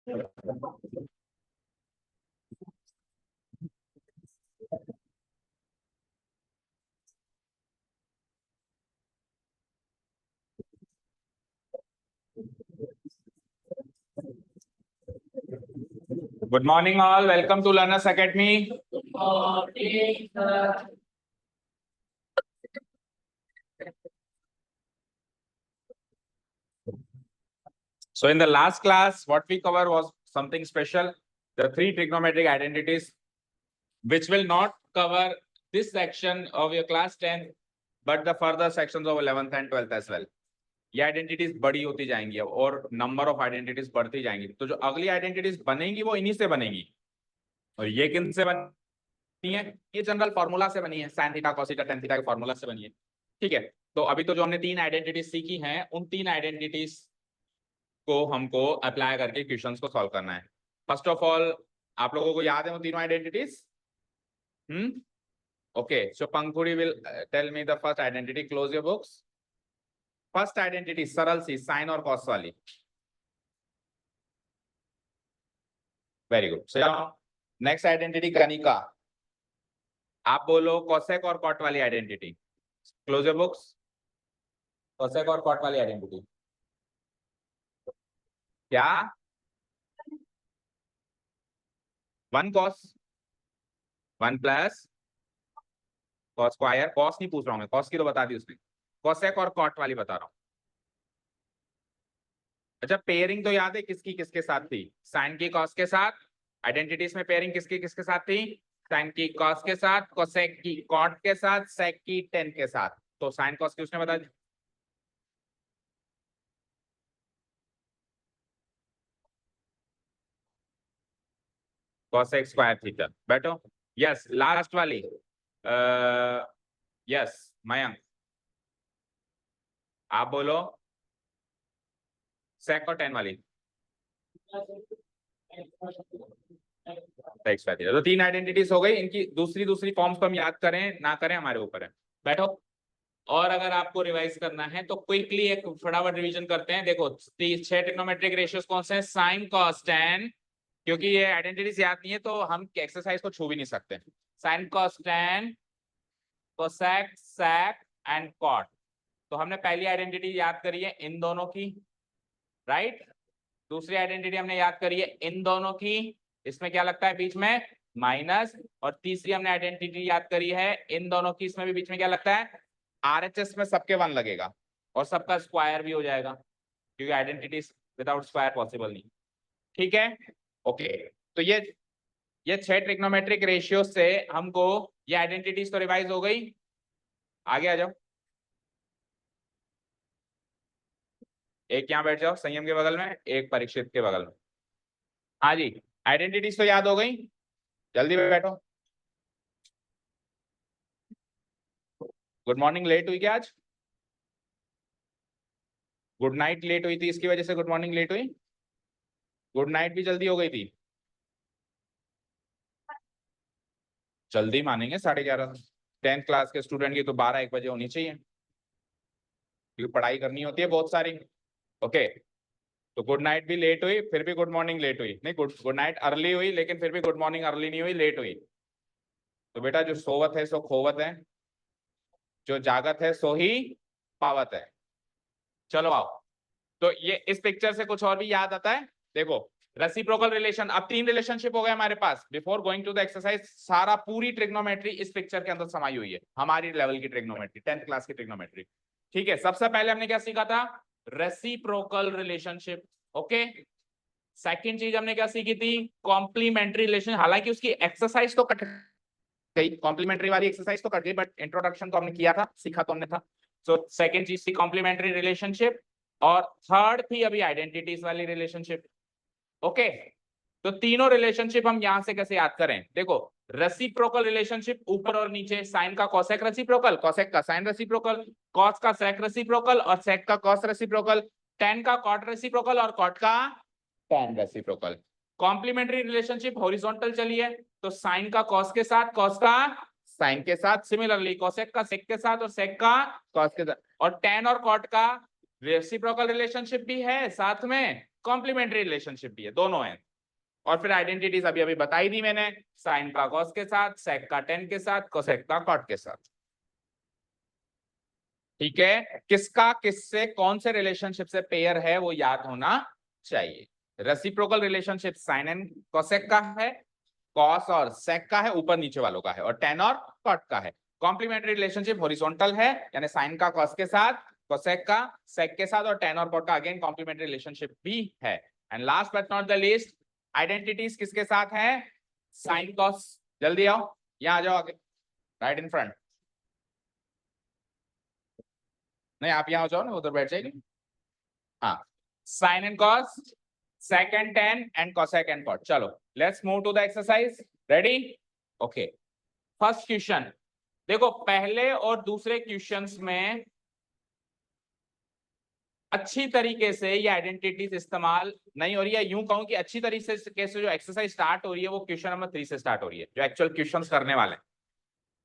Good morning all, welcome to Learners Academy. So in the last class, what we covered was something special, the three trigonometric identities, which will not cover this section of your class 10, but the further sections of 11th and 12th as well. ये identities बड़ी होती जाएंगी और number of identities बढ़ती जाएंगी, तो जो अगली आइडेंटिटीज बनेंगी वो इन्हीं से बनेंगी। और ये किन से बनी है? ये जनरल फॉर्मूला से बनी है, sine theta cos theta tan theta के फॉर्मूला से बनी है। ठीक है, तो अभी तो जो हमने तीन आइडेंटिटीज सीखी हैं, उन तीन आइडेंटिटीज को हमको अप्लाई करके क्वेश्चंस को सॉल्व करना है। फर्स्ट ऑफ ऑल, आप लोगों को याद है वो तीनों identities? Okay, so Pankhuri will tell me the first identity. Close your books. First identity सरल सी, साइन और कॉस वाली। Very good. Next identity Ganika. आप बोलो कोसेक और कॉट वाली identity. Close your books. Cosec और कॉट वाली आइडेंटिटी क्या? One cos, one plus cos square. Cos नहीं पूछ रहा हूं मैं, कॉस की तो बता दी उसने। कोसेक और कॉट वाली बता रहा हूं। अच्छा, पेयरिंग तो याद है किसकी किसके साथ थी? साइन की कॉस के साथ। आइडेंटिटीज में पेयरिंग किसकी किसके साथ थी? साइन की कॉस के साथ, कोसेक की कॉट के साथ, सेक की टेन के साथ। तो साइन कॉस की उसने बता दी। Cosec square theta. बैठो। यस, लास्ट वाली। यस मयंक, आप बोलो। सेक और टेन वाली। तो तीन आइडेंटिटीज हो गई। इनकी दूसरी दूसरी फॉर्म्स को हम याद करें ना करें हमारे ऊपर है। बैठो। और अगर आपको रिवाइज करना है तो क्विकली एक फटाफट रिवीजन करते हैं। देखो, छह ट्रिग्नोमेट्रिक रेशियोज कौन से हैं? साइन कॉस टेन, क्योंकि ये आइडेंटिटीज याद नहीं है तो हम एक्सरसाइज को छू भी नहीं सकते। Sine cos tan, cosec, sec and cot. तो हमने पहली आइडेंटिटी याद करी है इन दोनों की, राइट। दूसरी आइडेंटिटी हमने याद करी है इन दोनों की, इसमें क्या लगता है बीच में? माइनस। और तीसरी हमने आइडेंटिटी याद करी है इन दोनों की, इसमें भी बीच में क्या लगता है? आरएचएस में सबके वन लगेगा और सबका स्क्वायर भी हो जाएगा, क्योंकि आइडेंटिटीज विदाउट स्क्वायर पॉसिबल नहीं। ठीक है, ओके। तो ये छह ट्रिग्नोमेट्रिक रेशियो से हमको ये आइडेंटिटीज तो रिवाइज हो गई। आगे आ जाओ, एक यहाँ बैठ जाओ संयम के बगल में, एक परीक्षित के बगल में। हाँ जी, आइडेंटिटीज तो याद हो गई, जल्दी बैठो। गुड मॉर्निंग लेट हुई क्या आज? गुड नाइट लेट हुई थी, इसकी वजह से गुड मॉर्निंग लेट हुई? गुड नाइट भी जल्दी हो गई थी? जल्दी मानेंगे 11:30। 10th क्लास के स्टूडेंट की तो 12-1 बजे होनी चाहिए, क्योंकि पढ़ाई करनी होती है बहुत सारी। ओके, तो गुड नाइट भी लेट हुई, फिर भी गुड मॉर्निंग लेट हुई। नहीं, गुड नाइट अर्ली हुई, लेकिन फिर भी गुड मॉर्निंग अर्ली नहीं हुई, लेट हुई। तो बेटा, जो सोवत है सो खोवत है, जो जागत है सो ही पावत है। चलो आओ। तो ये इस पिक्चर से कुछ और भी याद आता है। देखो, रेसिप्रोकल रिलेशन। अब तीन रिलेशनशिप हो गए हमारे पास। Before going to the exercise, सारा पूरी ट्रिग्नोमेट्री इस पिक्चर के अंदर समाई हुई है, हमारी लेवल की ट्रिग्नोमेट्री, 10th क्लास की ट्रिग्नोमेट्री। ठीक है, सबसे पहले हमने क्या सीखा था? Reciprocal relationship. ओके, सेकंड चीज हमने क्या सीखी थी? Complementary relation. हालांकि उसकी एक्सरसाइज तो कट गई, कॉम्प्लीमेंट्री वाली एक्सरसाइज तो कट गई, बट इंट्रोडक्शन तो हमने किया था, सीखा तो हमने था। सो सेकंड चीज थी कॉम्प्लीमेंट्री रिलेशनशिप, और थर्ड थी अभी आइडेंटिटीज वाली रिलेशनशिप। ओके, तो तीनों रिलेशनशिप हम यहां से कैसे याद करें? देखो, रेसिप्रोकल रिलेशनशिप ऊपर और नीचे, साइन का कोसेक रेसिप्रोकल, कोसेक का साइन रेसिप्रोकल, कॉस का सेक रेसिप्रोकल और सेक का कॉस रेसिप्रोकल, टेन का कॉट रेसिप्रोकल और कॉट का tan reciprocal. Complementary relationship horizontal चली है, तो साइन का कॉस के साथ, कॉस का साइन के साथ, सिमिलरली कोसेक का सेक के साथ और सेक का कॉस के साथ। और टेन और कॉट का रेसिप्रोकल रिलेशनशिप भी है साथ में, कॉम्प्लीमेंट्री रिलेशनशिप भी है, दोनों है। और फिर आइडेंटिटीज अभी अभी बताई दी मैंने, साइन का कॉस के साथ, सेक का टेन के साथ, कोसेक का कॉट के साथ। ठीक है, किसका किससे कौन से रिलेशनशिप से पेयर है वो याद होना चाहिए। Reciprocal relationship sine and cosec का है, कॉस और सेक का है, ऊपर नीचे वालों का है, और टेन और कॉट का है। कॉम्प्लीमेंट्री रिलेशनशिप हॉरिजॉन्टल है, यानी साइन का कॉस के साथ, कोसेक का सेक के साथ, और टेन और कॉट का अगेन कॉम्प्लीमेंट्री रिलेशनशिप भी है। And last but not the least, identities किसके साथ है, साइन कॉस। जल्दी आओ, यहां आ जाओ आगे, राइट इन फ्रंट। नहीं आप यहां आ जाओ ना, उधर बैठ जाएगी। हाँ, sine and cos, sec and tan and cosec and cot। चलो let's move to the exercise. Ready? Okay, first question देखो, पहले और दूसरे क्वेश्चंस में अच्छी तरीके से ये आइडेंटिटीज इस्तेमाल नहीं हो रही है। यूं कहूं कि अच्छी तरीके से जो एक्सरसाइज स्टार्ट हो रही है वो क्वेश्चन नंबर 3 से स्टार्ट हो रही है, जो एक्चुअल क्वेश्चंस करने वाले हैं।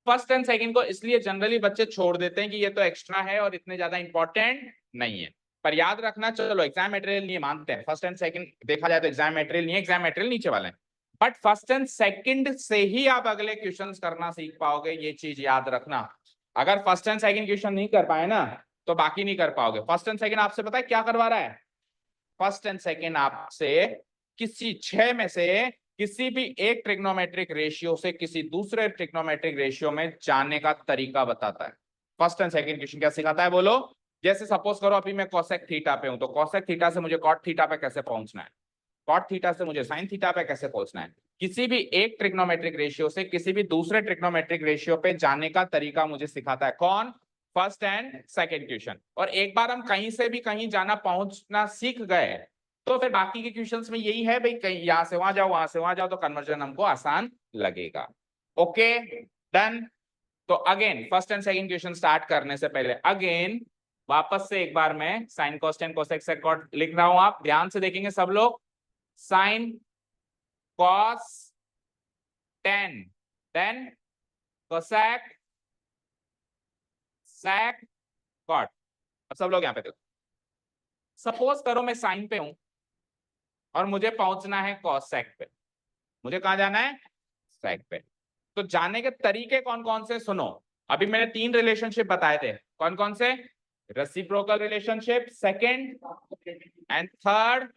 फर्स्ट एंड सेकंड को इसलिए जनरली बच्चे छोड़ देते हैं कि ये तो एक्स्ट्रा है और इतने ज्यादा इंपॉर्टेंट नहीं है। पर याद रखना, चलो एग्जाम मटेरियल नहीं मानते हैं, फर्स्ट एंड सेकंड देखा जाए तो एग्जाम मटेरियल नहीं है, एग्जाम मटेरियल नीचे वाले हैं। बट फर्स्ट एंड सेकंड से ही आप अगले क्वेश्चंस करना सीख पाओगे, ये चीज याद रखना। अगर फर्स्ट एंड सेकंड क्वेश्चन नहीं कर पाए ना तो बाकी नहीं कर पाओगे। फर्स्ट एंड सेकंड आपसे पता है क्या करवा रहा है? फर्स्ट एंड सेकंड आपसे किसी 6 में से किसी भी एक ट्रिग्नोमेट्रिक रेशियो से किसी दूसरे ट्रिग्नोमेट्रिक रेशियो में जाने का तरीका बताता है। फर्स्ट एंड सेकंड क्वेश्चन क्या सिखाता है बोलो? जैसे सपोज करो अभी मैं कोसेक थीटा पे हूं, तो कोसेक थीटा से मुझे कॉट थीटा पे कैसे पहुंचना है, कॉट थीटा से मुझे साइन थीटा पे कैसे पहुंचना है। किसी भी एक ट्रिग्नोमेट्रिक रेशियो से किसी भी दूसरे ट्रिग्नोमेट्रिक रेशियो पे जाने का तरीका मुझे सिखाता है कौन? First and second question. और एक बार हम कहीं से भी कहीं जाना पहुंचना सीख गए तो फिर बाकी के क्वेश्चंस में यही है भाई, कहीं यहां से वहां जाओ, वहां से वहां जाओ, तो कन्वर्जन हमको आसान लगेगा। Okay done. तो again first and second question start करने से पहले अगेन वापस से एक बार मैं sine cosec cosec sec cot लिख रहा हूं, आप ध्यान से देखेंगे सब लोग। Sine cos tan, then cosec sec cot. अब सब लोग यहां पे देखो, सपोज करो मैं साइन पे हूं और मुझे पहुंचना है कोसेक पे। मुझे कहां जाना है? सेक पे। तो जाने के तरीके कौन कौन से सुनो। अभी मैंने 3 रिलेशनशिप बताए थे, कौन कौन से? Reciprocal relationship, second and third,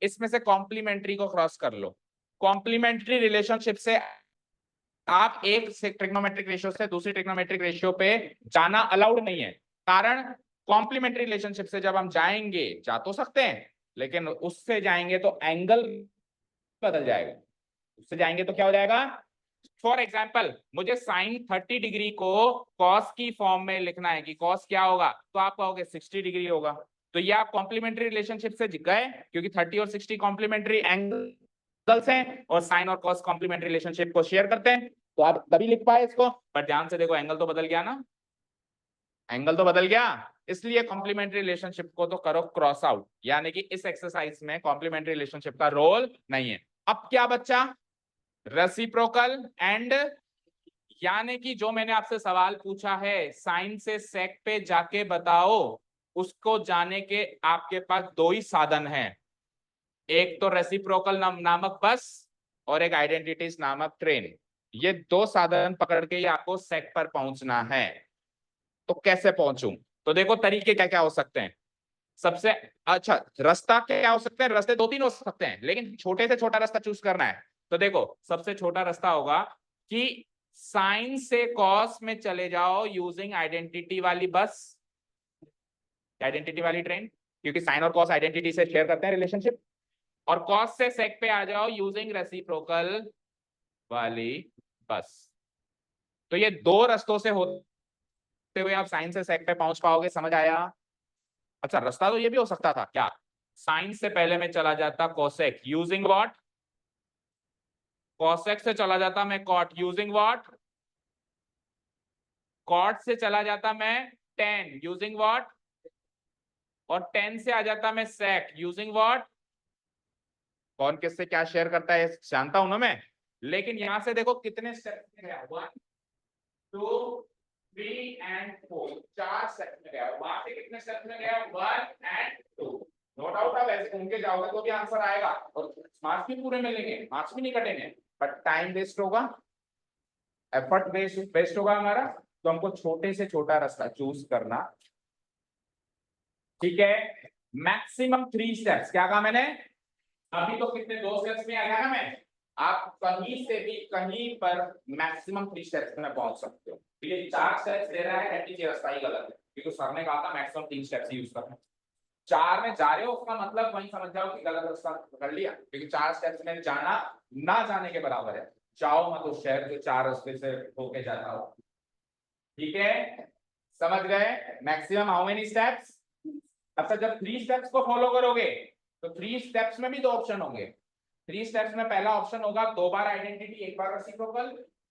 इसमें से कॉम्प्लीमेंट्री को क्रॉस कर लो। कॉम्प्लीमेंट्री रिलेशनशिप से आप एक ट्रिग्नोमेट्रिक रेशियो से दूसरी ट्रिग्नोमेट्रिक रेशियो पे जाना अलाउड नहीं है। कारण कॉम्प्लीमेंट्री रिलेशनशिप से जब हम जाएंगे, जा तो सकते हैं लेकिन उससे जाएंगे तो एंगल बदल जाएगा। उससे जाएंगे तो क्या हो जाएगा? फॉर एग्जाम्पल मुझे साइन 30 डिग्री को कॉस की फॉर्म में लिखना है कि कॉस क्या होगा, तो आप कहोगे 60 डिग्री होगा। तो ये आप कॉम्प्लीमेंट्री रिलेशनशिप से गए क्योंकि 30 और 60 कॉम्प्लीमेंट्री एंगल्स हैं और साइन और कॉस कॉम्प्लीमेंट्री रिलेशनशिप को शेयर करते हैं, तो आप तभी लिख पाए इसको। पर ध्यान से देखो, एंगल तो बदल गया ना, एंगल तो बदल गया। इसलिए कॉम्प्लीमेंट्री रिलेशनशिप को तो करो क्रॉस आउट, यानी कि इस एक्सरसाइज में कॉम्प्लीमेंट्री रिलेशनशिप का रोल नहीं है। अब क्या बच्चा? रेसिप्रोकल एंड, यानी कि जो मैंने आपसे सवाल पूछा है साइन से सेक पे जाके बताओ, उसको जाने के आपके पास 2 ही साधन हैं, एक तो रेसिप्रोकल नामक बस और एक आइडेंटिटीज नामक ट्रेन। ये 2 साधन पकड़ के ही आपको सेक पर पहुंचना है। तो कैसे पहुंचूं? तो देखो तरीके क्या क्या हो सकते हैं। सबसे अच्छा रास्ता क्या हो सकते हैं? रास्ते 2-3 हो सकते हैं, लेकिन छोटे से छोटा रास्ता चूज करना है। तो देखो सबसे छोटा रास्ता होगा कि साइन से कॉस में चले जाओ यूजिंग आइडेंटिटी वाली बस, आइडेंटिटी वाली ट्रेन, क्योंकि साइन और कॉस आइडेंटिटी से शेयर करते हैं रिलेशनशिप। और कॉस से सेक पे आ जाओ यूजिंग रेसिप्रोकल वाली बस। तो ये 2 रास्तों से होते हुए आप साइन से सेक पे पहुंच पाओगे। समझ आया? अच्छा रास्ता तो ये भी हो सकता था क्या, साइन से पहले मैं चला जाता कोसेक यूजिंग व्हाट, कोसेक से चला जाता मैं कॉट यूजिंग व्हाट, कॉट से चला जाता मैं टेन यूजिंग व्हाट, और टेन से आ जाता मैं सेक यूजिंग व्हाट। कौन किससे क्या शेयर करता है जानता हूं ना मैं, लेकिन यहां से देखो कितने स्टेप में गया, 1 2 3 एंड 4, 4 स्टेप में गया। वहां से कितने स्टेप में गया? 1 एंड 2। नो डाउट आप ऐसे घूम के जाओगे तो भी आंसर आएगा और मार्क्स भी पूरे मिलेंगे, मार्क्स भी नहीं कटेंगे, बट टाइम वेस्ट होगा, एफर्ट वेस्ट होगा हमारा। तो हमको छोटे से छोटा रास्ता चूज करना, ठीक है। मैक्सिमम 3 स्टेप्स, क्या कहा मैंने? अभी तो कितने 2 स्टेप्स में आया ना मैं, आप कहीं से भी कहीं पर मैक्सिमम 3 स्टेप्स में पहुंच सकते हो। ये 4 स्टेप्स दे रहा है, दैट मींस ये रास्ता ही गलत है, क्योंकि सर ने कहा था मैक्सिमम 3 स्टेप्स यूज करना। 4 में जा रहे हो उसका मतलब वही समझ जाओ कि गलत रास्ता पकड़ लिया, क्योंकि 4 स्टेप्स में जाना ना जाने के बराबर है। जाओ मत उस शहर जो 4 रास्ते से होके जाता हो, ठीक है, समझ गए? Maximum how many steps? अच्छा, जब 3 स्टेप्स को फॉलो करोगे तो 3 स्टेप्स में भी 2 ऑप्शन होंगे। 3 स्टेप्स में पहला ऑप्शन होगा 2 बार आइडेंटिटी 1 बार रेसिप्रोकल,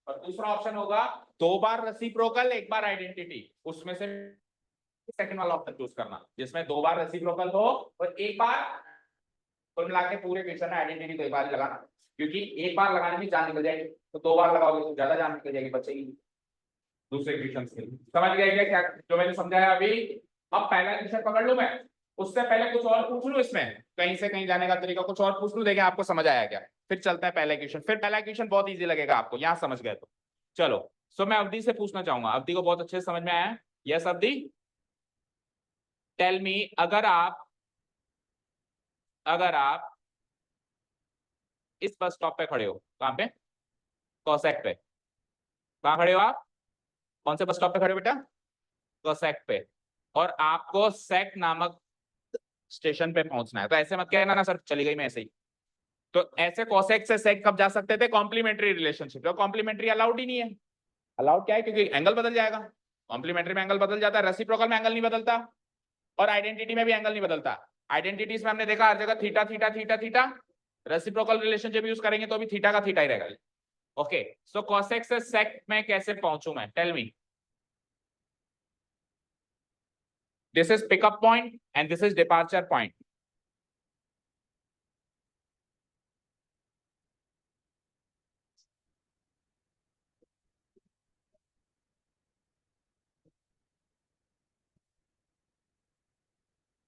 और दूसरा ऑप्शन होगा 2 बार रेसिप्रोकल 1 बार आइडेंटिटी। उसमें से सेकंड वाला ऑप्शन चूज करना जिसमें 2 बार रेसिप्रोकल हो और 1 बार, कुल मिला के पूरे क्वेश्चन में आइडेंटिटी तो 1 बार ही लगाना, क्योंकि 1 बार लगाने में जान निकल जाएगी, तो 2 बार लगाओगे तो ज्यादा जान निकल जाएगी, बचेगी दूसरे क्वेश्चन से। समझ गए क्या जो मैंने समझाया अभी? अब पहला क्वेश्चन पकड़ लूं मैं, उससे पहले कुछ और पूछ लूं, इसमें कहीं से कहीं जाने का तरीका कुछ और पूछ लूं, देखें आपको समझ आया क्या। फिर चलता है पहला क्वेश्चन, फिर पहला क्वेश्चन बहुत इजी लगेगा आपको, यहां समझ गए तो चलो। सो मैं अवधि से पूछना चाहूंगा, अवधि को बहुत अच्छे से समझ में आया? यस अवधि, टेल मी, अगर आप इस बस स्टॉप पे खड़े हो, कहां पे? कॉसेक पे। कहां खड़े हो आप? कौन से बस स्टॉप पे खड़े हो बेटा? कॉसेक पे। और आपको सेक नामक स्टेशन पे पहुंचना है, तो ऐसे मत कहना ना सर चली गई मैं ऐसे ही। तो ऐसे कॉसेक से सेक कब जा सकते थे? कॉम्प्लीमेंट्री रिलेशनशिप, तो कॉम्प्लीमेंट्री अलाउड ही नहीं है। अलाउड क्या है? क्योंकि एंगल बदल जाएगा, कॉम्प्लीमेंट्री में एंगल बदल जाता है, रेसिप्रोकल में एंगल नहीं बदलता, और आइडेंटिटी में भी एंगल नहीं बदलता। आइडेंटिटीज में हमने देखा हर जगह theta theta theta theta, reciprocal relationship use करेंगे तो भी थीटा का थीटा ही रहेगा। ओके, सो कॉसेक से सेक में कैसे पहुंचू मैं? Tell me. This is pickup point and this is departure point.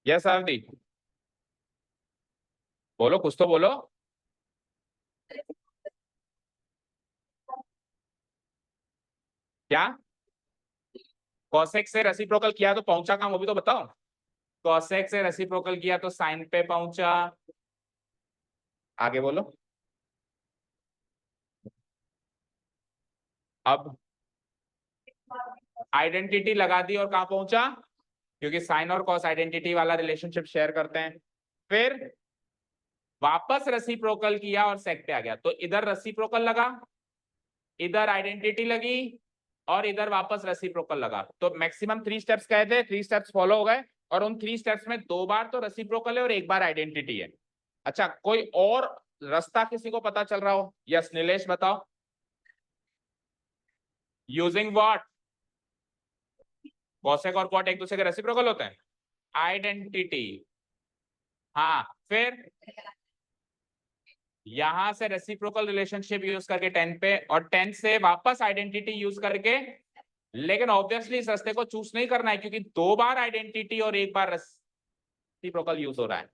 Yes Avadhi, बोलो कुछ तो बोलो। क्या? कॉसेक से रेसिप्रोकल किया तो पहुंचा कहां, वो भी तो बताओ। कॉसेक से रेसिप्रोकल किया तो साइन पे पहुंचा, आगे बोलो। अब आइडेंटिटी लगा दी और कहां पहुंचा? क्योंकि साइन और कॉस आइडेंटिटी वाला रिलेशनशिप शेयर करते हैं। फिर वापस रेसिप्रोकल किया और सेक पे आ गया, तो इधर रेसिप्रोकल लगा, इधर आइडेंटिटी लगी, और इधर वापस रेसिप्रोकल लगा। तो मैक्सिमम 3 स्टेप्स कहे थे, 3 स्टेप्स फॉलो हो गए, और उन 3 स्टेप्स में 2 बार तो रेसिप्रोकल है और 1 बार आइडेंटिटी है। अच्छा, कोई और रास्ता किसी को पता चल रहा हो? यस नीलेश बताओ। Using what? कॉसेक और कॉट एक दूसरे के रेसिप्रोकल होते हैं। आइडेंटिटी, हाँ, फिर यहां से रेसिप्रोकल रिलेशनशिप यूज करके 10 पे, और 10 से वापस आइडेंटिटी यूज करके। लेकिन ऑब्वियसली इस रास्ते को चूज नहीं करना है, क्योंकि 2 बार आइडेंटिटी और 1 बार रेसिप्रोकल यूज हो रहा है।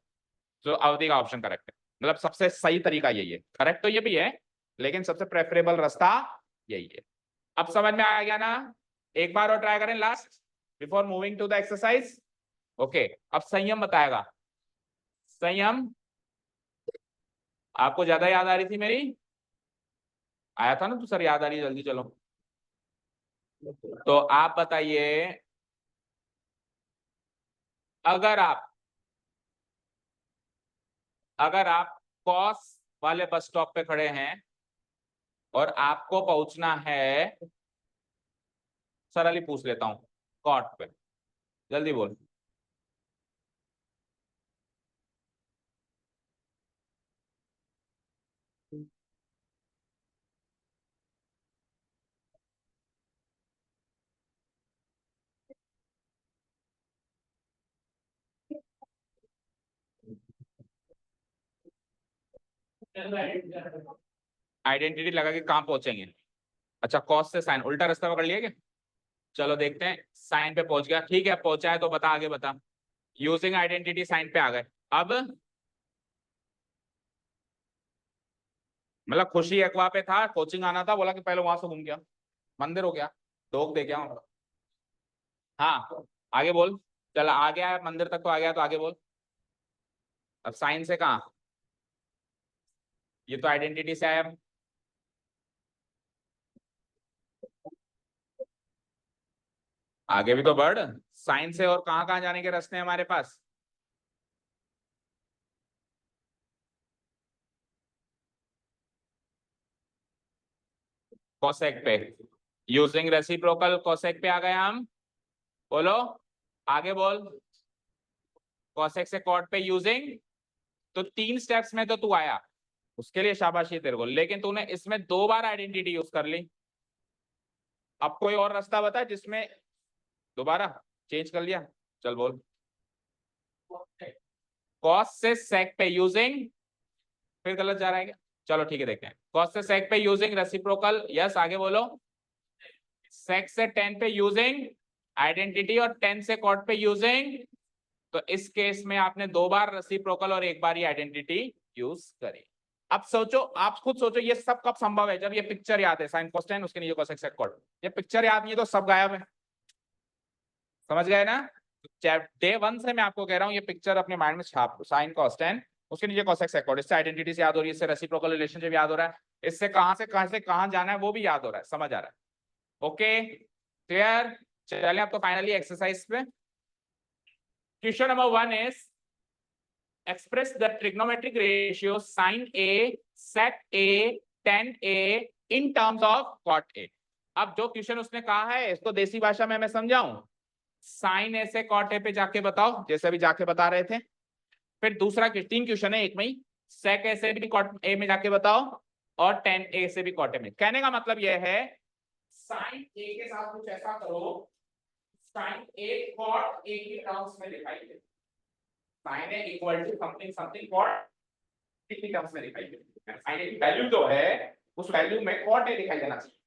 तो अवधि का ऑप्शन करेक्ट है, मतलब सबसे सही तरीका यही है। करेक्ट तो ये भी है, लेकिन सबसे प्रेफरेबल रास्ता यही है। अब समझ में आ गया ना? एक बार और ट्राई करें last before moving to the exercise. Okay, अब संयम बताएगा। संयम, आपको ज्यादा याद आ रही थी मेरी? आया था ना तो सर याद आ रही है, जल्दी चलो। तो आप बताइए, अगर आप अगर आप कॉस वाले बस स्टॉप पे खड़े हैं और आपको पहुंचना है, सरली पूछ लेता हूं, कॉट पे, जल्दी बोल। आइडेंटिटी लगा के कहां पहुंचेंगे? अच्छा, कॉस से साइन, उल्टा रास्ता पकड़ लिया क्या? चलो देखते हैं, साइन पे पहुंच गया, ठीक है, पहुंचा है तो बता, आगे बता। यूजिंग आइडेंटिटी साइन पे आ गए, अब मतलब खुशी एक्वा पे था, कोचिंग आना था, बोला कि पहले वहां से घूम गया, मंदिर हो गया, डोक दे गया। हाँ आगे बोल। चल आ गया है मंदिर तक तो आ गया, तो आगे बोल। अब साइन से कहाँ, ये तो आइडेंटिटी से आया। आगे भी तो बढ़, साइन से और कहाँ कहाँ जाने के रास्ते हैं हमारे पास। कोसेक पे, यूजिंग रेसिप्रोकल कोसेक पे आ गए हम। बोलो आगे बोल। कोसेक से कॉट पे यूजिंग, तो 3 स्टेप्स में तो तू आया, उसके लिए शाबाशी तेरे को, लेकिन तूने इसमें 2 बार आइडेंटिटी यूज कर ली। अब कोई और रास्ता बता जिसमें दोबारा चेंज कर लिया। चल बोल। कॉस से सेक पे यूजिंग, फिर गलत जा रहा है क्या? चलो ठीक है देखते हैं। कॉस से सेक पे यूजिंग रेसिप्रोकल, यस आगे बोलो। सेक से टेन पे यूजिंग आइडेंटिटी और 10 से कॉट पे यूजिंग, तो इस केस में आपने 2 बार रेसिप्रोकल और 1 बार ही आइडेंटिटी यूज करी। अब सोचो, आप खुद सोचो, ये सब कब संभव है? जब ये पिक्चर याद है, साइन कोसाइन उसके नीचे कोसेक सेक कॉट। ये पिक्चर याद नहीं है तो सब गायब है। समझ गए ना? डे 1 से मैं आपको कह रहा हूँ, ये पिक्चर अपने माइंड में छाप, साइन कोसाइन उसके नीचे कोसेक सेक कॉट, इससे आइडेंटिटी से याद हो रही है, इससे रेसिप्रोकल रिलेशनशिप याद हो रहा है, इससे कहां जाना है वो भी याद हो रहा है। समझ आ रहा है? Okay clear. चलिए अब तो फाइनली एक्सरसाइज पे। Question number 1 is express the trigonometric ratio sin A, sec A, tan A in terms of cot A। अब जो क्वेश्चन उसने कहा है इसको देसी भाषा में मैं समझाऊं। साइन ए से कॉट ए पे जाके बताओ, जैसे अभी जाके बता रहे थे। फिर दूसरा 3 क्वेश्चन है एक में ही, सेक ए से भी कॉट ए में जाके बताओ, और टेन ए से भी कॉट ए में। कहने का मतलब यह है, साइन ए के साथ कुछ ऐसा करो, साइन ए कॉट ए की टर्म्स में दिखाई दे, sine A equal to something something cot की टर्म्स में दिखाई दे। साइन ए की वैल्यू जो है उस वैल्यू में कॉट ए दिखाई देना चाहिए।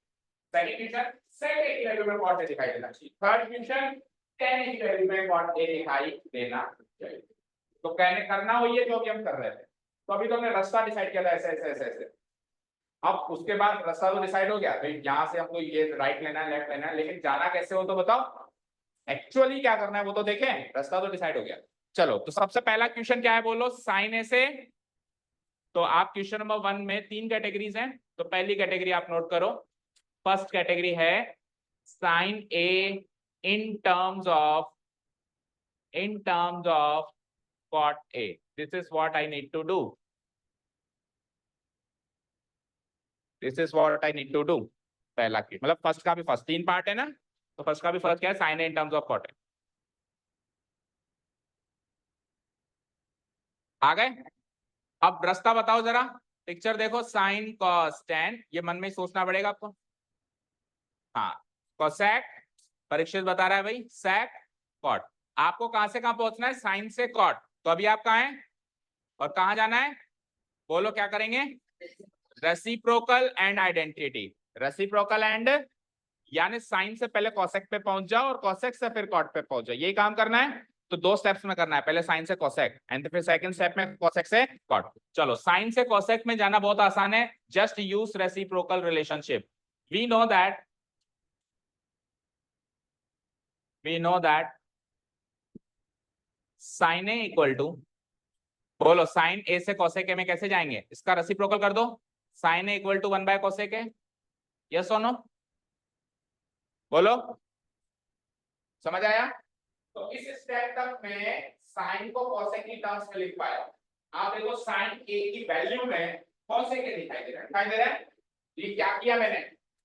सेकंड क्वेश्चन, सेक ए की वैल्यू में कॉट ए दिखाई देना चाहिए। थर्ड क्वेश्चन, tan ए की वैल्यू में कॉट ए दिखाई देना चाहिए। तो कहने करना वही है जो अभी हम कर रहे थे। तो अभी तो हमने रास्ता डिसाइड किया था ऐसे ऐसे ऐसे ऐसे। अब उसके बाद रास्ता तो डिसाइड हो गया, तो यहाँ से हमको ये राइट लेना है लेफ्ट लेना है, लेकिन जाना कैसे हो तो बताओ, एक्चुअली क्या करना है वो तो देखें। रास्ता तो डिसाइड हो गया। चलो तो सबसे पहला क्वेश्चन क्या है बोलो, साइन ए से। तो आप क्वेश्चन नंबर 1 में 3 कैटेगरीज हैं, तो पहली कैटेगरी आप नोट करो। फर्स्ट कैटेगरी है sine A in terms of cot A। This is what I need to do. This is what I need to do। पहला की मतलब फर्स्ट का भी फर्स्ट 3 पार्ट है ना, तो फर्स्ट का भी फर्स्ट क्या है, sine A in terms of cot A। आ गए? अब रास्ता बताओ जरा, पिक्चर देखो, साइन कॉस टेन, ये मन में ही सोचना पड़ेगा आपको। हाँ कोसेक, परीक्षित बता रहा है भाई, सेक कॉट। आपको कहां से कहां पहुंचना है, साइन से कॉट। तो अभी आप कहां हैं और कहां जाना है? बोलो क्या करेंगे? Reciprocal and identity. Reciprocal and, यानी साइन से पहले कोसेक पे पहुंच जाओ और कोसेक से फिर कॉट पे पहुंच जाओ, यही काम करना है। तो 2 स्टेप्स में करना है, पहले साइन से कोसेक एंड फिर सेकंड स्टेप में कोसेक से कॉट। चलो साइन से कोसेक में जाना बहुत आसान है, just use reciprocal relationship. We know that sine A equal to, बोलो साइन ए से कोसेक ए में कैसे जाएंगे, इसका रेसिप्रोकल कर दो। Sine A equal to 1 by cosec A, yes और नो? बोलो समझ आया? तो इस स्टेप तक में साइन को कोसेक की टर्म्स में लिख पाया। आप देखो साइन ए की वैल्यू में कोसेक ए दिखाई दे रहा है, दिखाई दे रहा है। ये क्या किया मैंने,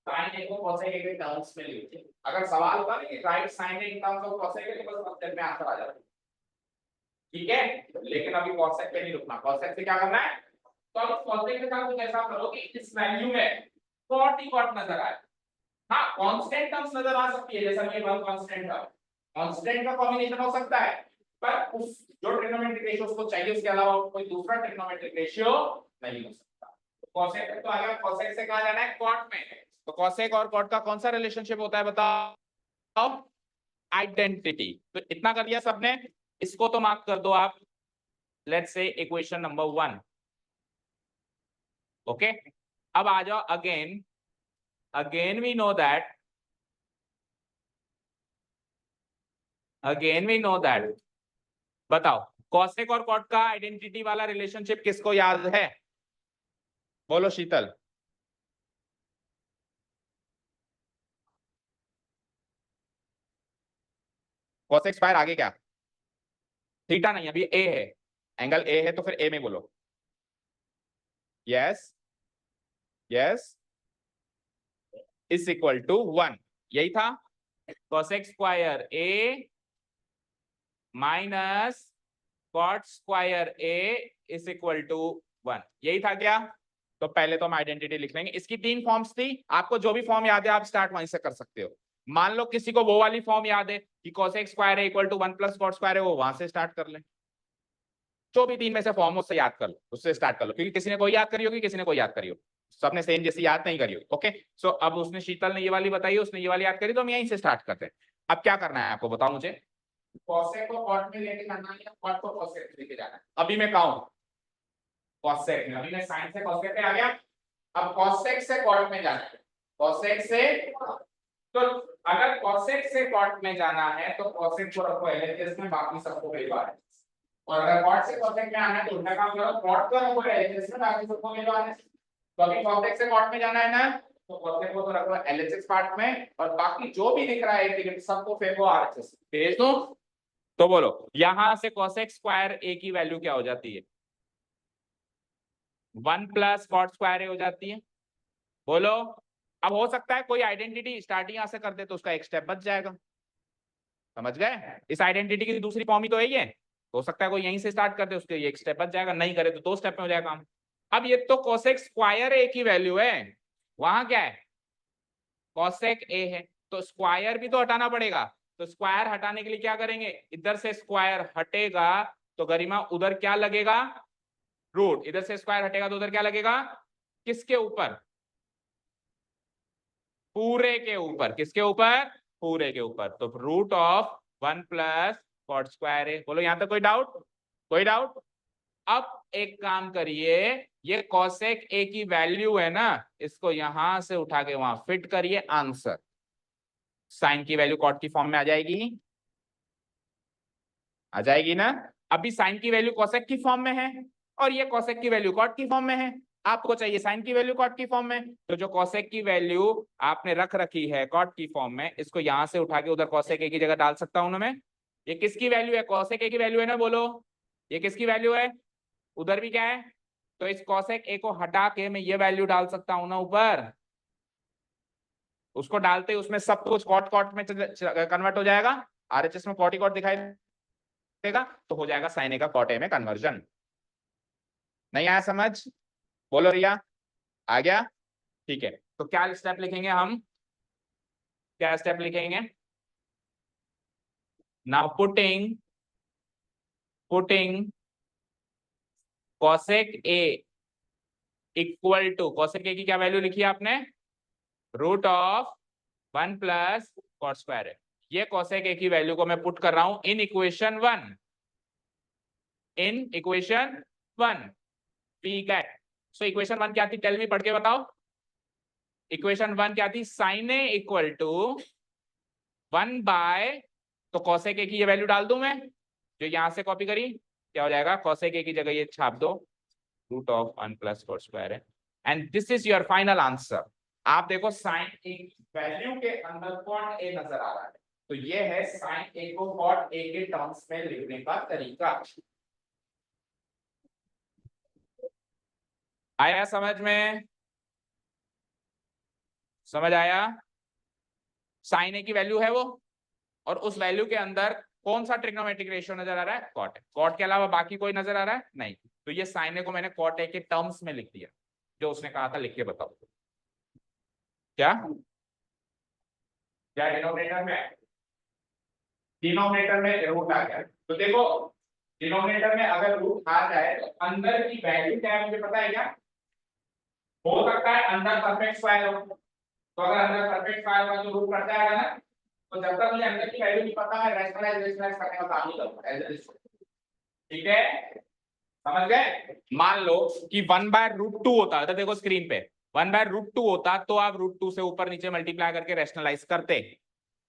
साइन ए को कोसेक ए के टर्म्स में लिख दिया। अगर सवाल होगा ना कि right sine A in terms of cosec A, तो बस उत्तर में आंसर आ जाता है। ठीक है, लेकिन अभी कोसेक पे नहीं रुकना, कोसेक से क्या करना है? तो अब कोसेक के साथ कुछ ऐसा करो कि इस वैल्यू में कॉट ही कॉट नजर आए। हाँ कांस्टेंट टर्म्स नजर आ सकती है, जैसा कि 1 कांस्टेंट टर्म, कांस्टेंट का कॉम्बिनेशन हो सकता है, पर उस जो ट्रिग्नोमेट्रिक रेशियो उसको चाहिए उसके अलावा कोई दूसरा ट्रिग्नोमेट्रिक रेशियो नहीं हो सकता। तो कोसेक तो आ गया, कोसेक से कहां जाना है, कॉट में। तो कोसेक और कॉट का कौन सा रिलेशनशिप होता है बताओ? आइडेंटिटी। तो इतना कर लिया सबने, इसको तो मार्क कर दो आप। Let's say equation number 1। Okay, अब आ जाओ अगेन वी नो दैट बताओ कॉसेक और कॉट का आइडेंटिटी वाला रिलेशनशिप किसको याद है? बोलो शीतल। कॉसेक स्क्वायर आगे क्या? थीटा नहीं, अभी ए है, एंगल ए है तो फिर ए में बोलो। Yes yes is equal to 1, यही था। Cosec square A minus cot square A is equal to 1, यही था क्या? तो पहले तो हम आइडेंटिटी लिख लेंगे। इसकी 3 फॉर्म्स थी, आपको जो भी फॉर्म याद है आप स्टार्ट वहीं से कर सकते हो। मान लो किसी को वो वाली फॉर्म याद है कि कोसेक स्क्वायर है equal to 1 plus cot square है, वो वहां से स्टार्ट कर ले। जो भी 3 में से फॉर्म उससे याद कर लो, उससे स्टार्ट कर लो, क्योंकि किसी ने कोई याद करी होगी, किसी ने कोई याद करी होगी, सबने सेम जैसी याद नहीं करी होगी। ओके, सो अब उसने शीतल ने ये वाली बताई, उसने ये वाली याद करी, तो हम यहीं से स्टार्ट करते हैं। अब क्या करना है आपको बताओ मुझे। कोसेक को कॉट में लेके जाना है या कॉट को कोसेक में लेके जाना है? अभी मैं कहूं कोसेक में, अभी मैं साइन से कोसेक पे आ गया, अब कोसेक से कॉट में जाना है। कोसेक से, तो अगर कोसेक से कॉट में जाना है तो कोसेक को रखो एलएचएस में, बाकी सबको भेजवा है। और अगर कॉट से कोसेक में आना है तो उल्टा काम करो, कॉट को रखो एलएचएस में, बाकी सबको भेजवा है। तो अभी कोसेक से कॉट में जाना है ना, तो कोसेक को तो रखो एलएचएस पार्ट में, और बाकी जो भी दिख रहा है इंटीग्रेट सबको फेंको आरएचएस भेज दो। तो बोलो यहां से कोसेक स्क्वायर ए की वैल्यू क्या हो जाती है? 1 प्लस कॉट स्क्वायर ए हो जाती है। बोलो, अब हो सकता है कोई आइडेंटिटी स्टार्टिंग यहां से कर दे तो उसका एक स्टेप बच जाएगा। समझ गए? इस आइडेंटिटी की दूसरी फॉर्म ही तो है ये। हो सकता है कोई यहीं से स्टार्ट कर दे, उसके एक स्टेप बच जाएगा, नहीं करे तो 2 स्टेप में हो जाएगा काम। अब ये तो कोसेक स्क्वायर ए की वैल्यू है, वहां क्या है? कोसेक ए है, तो स्क्वायर भी तो हटाना पड़ेगा। तो स्क्वायर हटाने के लिए क्या करेंगे, इधर से स्क्वायर हटेगा तो गरिमा उधर क्या लगेगा? रूट। इधर से स्क्वायर हटेगा तो उधर क्या लगेगा? किसके ऊपर? पूरे के ऊपर। किसके ऊपर? पूरे के ऊपर। तो root of 1 plus cot square है। बोलो यहां तक कोई डाउट? कोई डाउट? अब एक काम करिए, ये कोसेक ए की वैल्यू है ना, इसको यहां से उठा के वहां फिट करिए, आंसर साइन की वैल्यू कॉट की फॉर्म में आ जाएगी। आ जाएगी ना? अभी साइन की वैल्यू कोसेक की फॉर्म में है और ये कोसेक की वैल्यू कॉट की फॉर्म में है। आपको चाहिए साइन की वैल्यू कॉट की फॉर्म में, तो जो कोसेक की वैल्यू आपने रख रखी है कॉट की फॉर्म में, इसको यहां से उठा के उधर कोसेक ए की जगह डाल सकता हूं ना मैं। ये किसकी वैल्यू है? कोसेक ए की वैल्यू है ना, बोलो ये किसकी वैल्यू है? उधर भी क्या है? तो इस कोसेक ए को हटा के मैं ये वैल्यू डाल सकता हूं ना ऊपर। उसको डालते उसमें सब कुछ कॉट कॉट में कन्वर्ट हो जाएगा, आरएचएस में कॉट ही कॉट दिखाई देगा, तो हो जाएगा साइन ए का कॉट ए में कन्वर्जन। नहीं आया समझ? बोलो रिया, आ गया? ठीक है, तो क्या स्टेप लिखेंगे हम? क्या स्टेप लिखेंगे? Now putting cosec A equal to, cosec A की क्या वैल्यू लिखी है आपने? Root of 1 plus cot square है। ये कोसेक ए की वैल्यू को मैं पुट कर रहा हूं इन इक्वेशन 1, इन इक्वेशन 1। ठीक है, सो इक्वेशन 1 क्या थी? टेल मी, पढ़ के बताओ। इक्वेशन 1 क्या थी? Sine A equal to 1 by, तो कोसेक ए की ये वैल्यू डाल दूं मैं जो यहां से कॉपी करी, क्या हो जाएगा? कोसेक ए की जगह ये छाप दो, root of 1 plus cot square है, and this is your final answer. आप देखो साइन ए की वैल्यू के अंदर कॉट ए नजर आ रहा है, तो ये है साइन ए को कॉट ए के टर्म्स में लिखने का तरीका। आया समझ में? समझ आया? साइन ए की वैल्यू है वो, और उस वैल्यू के अंदर कौन सा ट्रिग्नोमेट्रिक रेशियो नजर आ रहा है? कॉट। कॉट के अलावा बाकी कोई नजर आ रहा है? नहीं। तो ये साइन ए को मैंने कॉट ए के टर्म्स में लिख दिया, जो उसने कहा था लिख के बताओ। क्या क्या डिनोमिनेटर में? डिनोमिनेटर में रूट आ गया, तो देखो डिनोमिनेटर में अगर रूट आ जाए तो अंदर की वैल्यू क्या है मुझे पता है क्या? हो सकता है अंदर परफेक्ट स्क्वायर हो, तो अगर अंदर परफेक्ट स्क्वायर होगा तो रूट कट जाएगा ना, तो जब तक मुझे अंदर की वैल्यू नहीं पता है रैशनलाइज करने का काम नहीं करूंगा। ठीक है, समझ गए? मान लो कि 1/√2 होता तो देखो स्क्रीन पे 1/√2 होता तो आप √2 से ऊपर नीचे मल्टीप्लाई करके रैशनलाइज करते,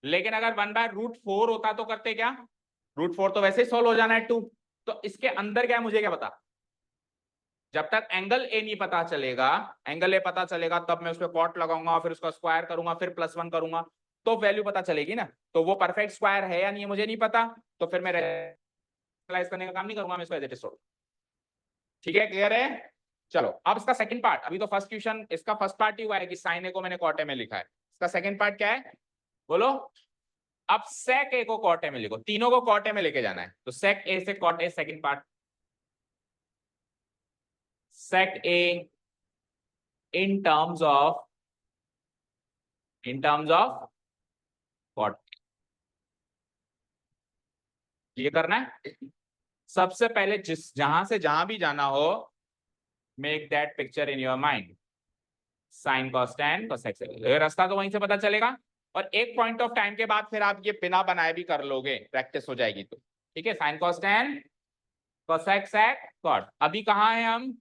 लेकिन अगर 1/√4 होता तो करते क्या? √4 तो वैसे ही सॉल्व हो जाना है 2। तो इसके अंदर क्या है मुझे क्या पता? जब तक एंगल ए नहीं पता चलेगा, एंगल ए पता चलेगा तब मैं उस पर कॉट लगाऊंगा, फिर उसका स्क्वायर करूंगा, फिर +1 करूंगा, तो वैल्यू पता चलेगी ना। तो वो परफेक्ट स्क्वायर है या नहीं मुझे नहीं पता, तो फिर मैं रैशनलाइज करने का काम नहीं करूंगा, मैं इसको एज इट इज छोड़। ठीक है, क्लियर है? चलो अब इसका सेकंड पार्ट, अभी तो फर्स्ट क्वेश्चन इसका फर्स्ट पार्ट ही हुआ है कि साइन ए को मैंने कॉट ए में लिखा है। इसका सेकंड पार्ट क्या है बोलो? अब सेक ए को कॉट ए में लिखो, तीनों को कॉट ए में लेके जाना है, तो सेक ए से cot A second part, sec A in terms of what, ये करना है। सबसे पहले जिस जहां से जहां भी जाना हो, make that picture in your mind, sign cos tan cosec से, रास्ता तो वहीं से पता चलेगा। और एक पॉइंट ऑफ टाइम के बाद फिर आप ये बिना बनाए भी कर लोगे, प्रैक्टिस हो जाएगी तो। ठीक है, sine cos tan cosec sec cot. अभी कहाँ है हम?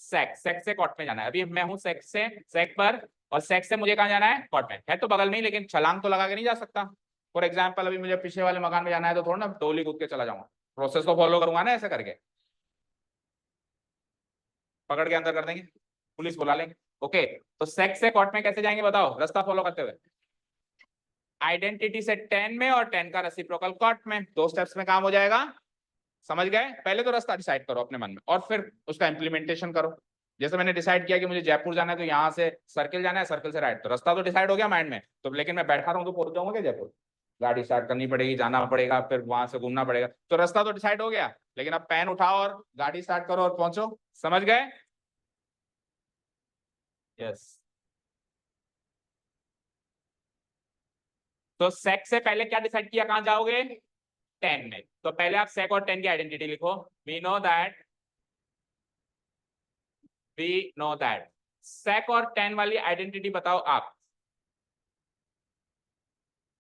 सेक से कॉट में जाना है। अभी मैं हूं सेक से सेक पर, और सेक से मुझे कहाँ जाना है? कॉट में। है तो बगल में ही, लेकिन छलांग तो लगा के नहीं जा सकता। फॉर एग्जाम्पल अभी मुझे पीछे वाले मकान में जाना है तो थोड़ा ना डोली कूद के चला जाऊंगा, प्रोसेस को फॉलो करूंगा ना, ऐसे करके पकड़ के अंदर कर देंगे, पुलिस बुला लेंगे। ओके, तो सेक से कॉट में कैसे जाएंगे बताओ, रास्ता फॉलो करते हुए। आइडेंटिटी से 10 में और 10 का रेसिप्रोकल कॉट में, 2 स्टेप्स में काम हो जाएगा। समझ गए? पहले तो रास्ता डिसाइड करो अपने मन में और फिर उसका इंप्लीमेंटेशन करो। जैसे मैंने डिसाइड किया कि मुझे जयपुर जाना है तो यहाँ से सर्किल जाना है, सर्किल से राइट, तो रास्ता तो डिसाइड हो गया माइंड में, तो लेकिन मैं बैठा रहा हूँ तो पहुंच जाऊंगा क्या जयपुर? गाड़ी स्टार्ट करनी पड़ेगी, जाना पड़ेगा, फिर वहां से घूमना पड़ेगा, तो रास्ता तो डिसाइड हो गया, लेकिन अब पेन उठाओ और गाड़ी स्टार्ट करो और पहुंचो। समझ गए? यस। तो सेक से पहले क्या डिसाइड किया, कहां जाओगे? 10 में। तो पहले आप सेक और 10 की आइडेंटिटी लिखो। वी नो दैट सेक और 10 वाली आइडेंटिटी बताओ आप।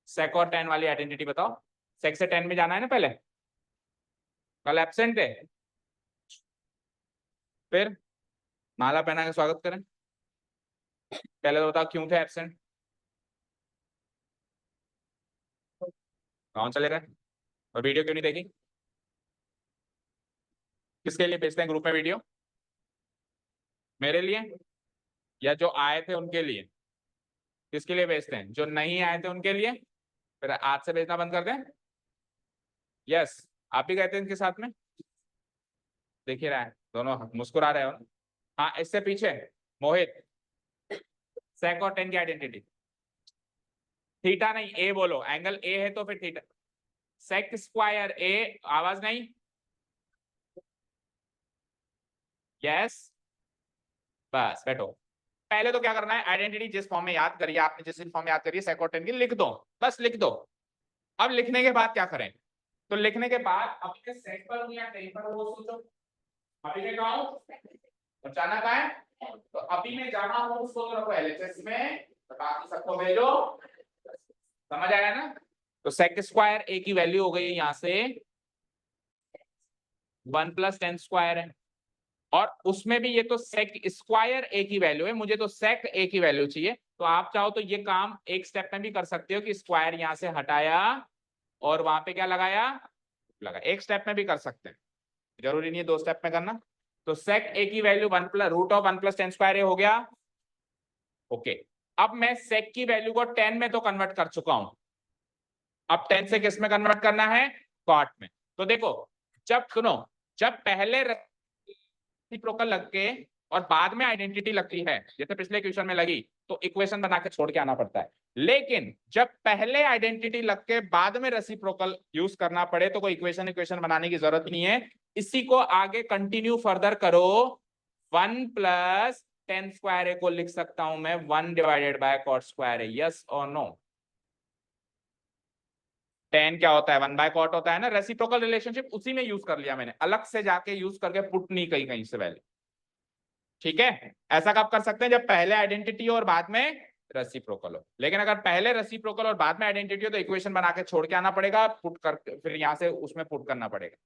सेक और 10 वाली आइडेंटिटी बताओ। सेक से 10 में जाना है ना पहले, कल एब्सेंट थे, फिर माला पहना के स्वागत करें। पहले तो बताओ क्यों थे एब्सेंट, कौन चले गए, और वीडियो क्यों नहीं देखी? किसके लिए भेजते हैं ग्रुप में वीडियो? मेरे लिए या जो आए थे उनके लिए? किसके लिए भेजते हैं? जो नहीं आए थे उनके लिए। फिर आज से भेजना बंद कर दें। यस, आप ही गए थे इनके साथ में, देख ही रहा है, दोनों मुस्कुरा रहे हो। हाँ, इससे पीछे मोहित, सेक और 10 की आइडेंटिटी। थीटा नहीं, ए बोलो, एंगल ए है तो फिर थीटा, सेक स्क्वायर ए, आवाज नहीं। यस, बस बैठो। पहले तो क्या करना है, आइडेंटिटी जिस फॉर्म में याद करिए आपने, जिस फॉर्म में याद करिए सेक और 10 की लिख दो, बस लिख दो। अब लिखने के बाद क्या करें? तो लिखने के बाद अब मैं सेक पर हूं या 10 पर हूं वो सोचो। अभी मैं कहा हूं और जाना कहाँ है? तो अभी मैं जहां हूं उसको तो रखो एलएचएस में, तो बाकी सबको भेजो। समझ आया ना? तो सेक स्क्वायर ए की वैल्यू हो गई यहाँ से 1 + 10 स्क्वायर है, और उसमें भी ये तो सेक स्क्वायर ए की वैल्यू है, मुझे तो सेक ए की वैल्यू चाहिए। तो आप चाहो तो ये काम एक स्टेप में भी कर सकते हो कि स्क्वायर यहां से हटाया और वहां पे क्या लगाया, लगा, एक स्टेप में भी कर सकते हैं, जरूरी नहीं है 2 स्टेप में करना। तो सेक ए की वैल्यू √1 + 10 स्क्वायर ए हो गया। ओके, अब मैं सेक की वैल्यू को 10 में तो कन्वर्ट कर चुका हूं, अब 10 से किस में कन्वर्ट करना है? कॉट में। तो देखो, जब सुनो, जब पहले रेसिप्रोकल लग के और बाद में आइडेंटिटी लगती है, जैसे पिछले क्वेश्चन में लगी, तो इक्वेशन बना के छोड़ के आना पड़ता है। लेकिन जब पहले आइडेंटिटी लग के बाद में रेसिप्रोकल यूज करना पड़े तो कोई इक्वेशन बनाने की जरूरत नहीं है। इसी को आगे कंटिन्यू फर्दर करो, 1 + 10 स्क्वायर ए को लिख सकता हूं मैं 1/cot स्क्वायर ए। यस और नो? 10 क्या होता है? 1/cot होता है ना। रेसिप्रोकल रिलेशनशिप उसी में यूज कर लिया मैंने, अलग से जाके यूज करके पुट नहीं कहीं कहीं से वैल्यू। ठीक है, ऐसा कब कर सकते हैं? जब पहले आइडेंटिटी और बाद में रेसिप्रोकल हो। लेकिन अगर पहले रेसिप्रोकल और बाद में आइडेंटिटी हो तो इक्वेशन बना के छोड़ के आना पड़ेगा, पुट कर फिर यहां से उसमें पुट करना पड़ेगा।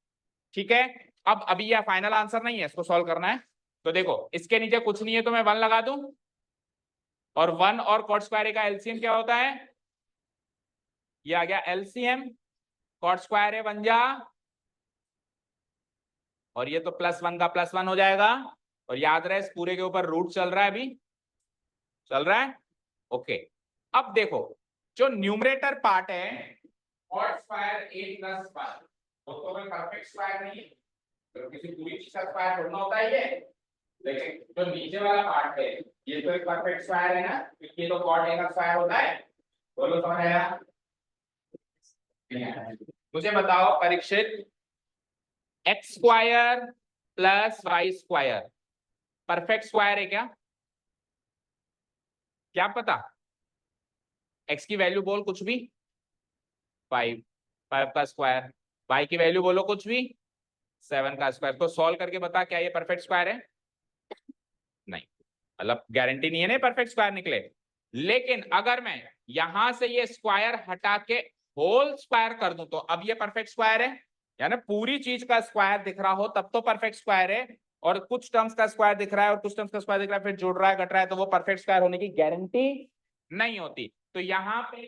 ठीक है, अब अभी यह फाइनल आंसर नहीं है, इसको सॉल्व करना है। तो देखो इसके नीचे कुछ नहीं है तो मैं 1 लगा दूं, और 1 और कॉट स्क्वायर का एलसीएम क्या होता है, ये आ गया एलसीएम, कॉट स्क्वायर ए बन जा, और ये तो +1 का +1 हो जाएगा, और याद रहे इस पूरे के ऊपर रूट चल रहा है, अभी चल रहा है। ओके, अब देखो जो न्यूमरेटर पार्ट है कॉट स्क्वायर ए प्लस 1, वो तो कोई परफेक्ट स्क्वायर नहीं है, तो किसी पूरी चीज का स्क्वायर थोड़ा होता है ये, लेकिन जो नीचे वाला पार्ट है ये तो एक परफेक्ट स्क्वायर है ना, क्योंकि ये तो कॉट ए का स्क्वायर होता है। बोलो समझ आया? मुझे बताओ Parikshit, X square plus Y square perfect square है क्या? क्या पता? एक्स की वैल्यू बोल कुछ भी, 5, 5 का स्क्वायर, वाई की वैल्यू बोलो कुछ भी, 7 का स्क्वायर। तो सॉल्व करके बता क्या ये परफेक्ट स्क्वायर है? नहीं, मतलब गारंटी नहीं है ना परफेक्ट स्क्वायर निकले। लेकिन अगर मैं यहां से ये स्क्वायर हटा के होल स्क्वायर कर दूं तो अब ये परफेक्ट स्क्वायर है, यानी पूरी चीज का स्क्वायर दिख रहा हो तब तो परफेक्ट स्क्वायर है, और कुछ टर्म्स का स्क्वायर दिख रहा है और कुछ टर्म्स का स्क्वायर दिख रहा है, फिर जुड़ रहा है घट रहा है, तो वो परफेक्ट स्क्वायर होने की गारंटी नहीं होती। तो यहाँ पे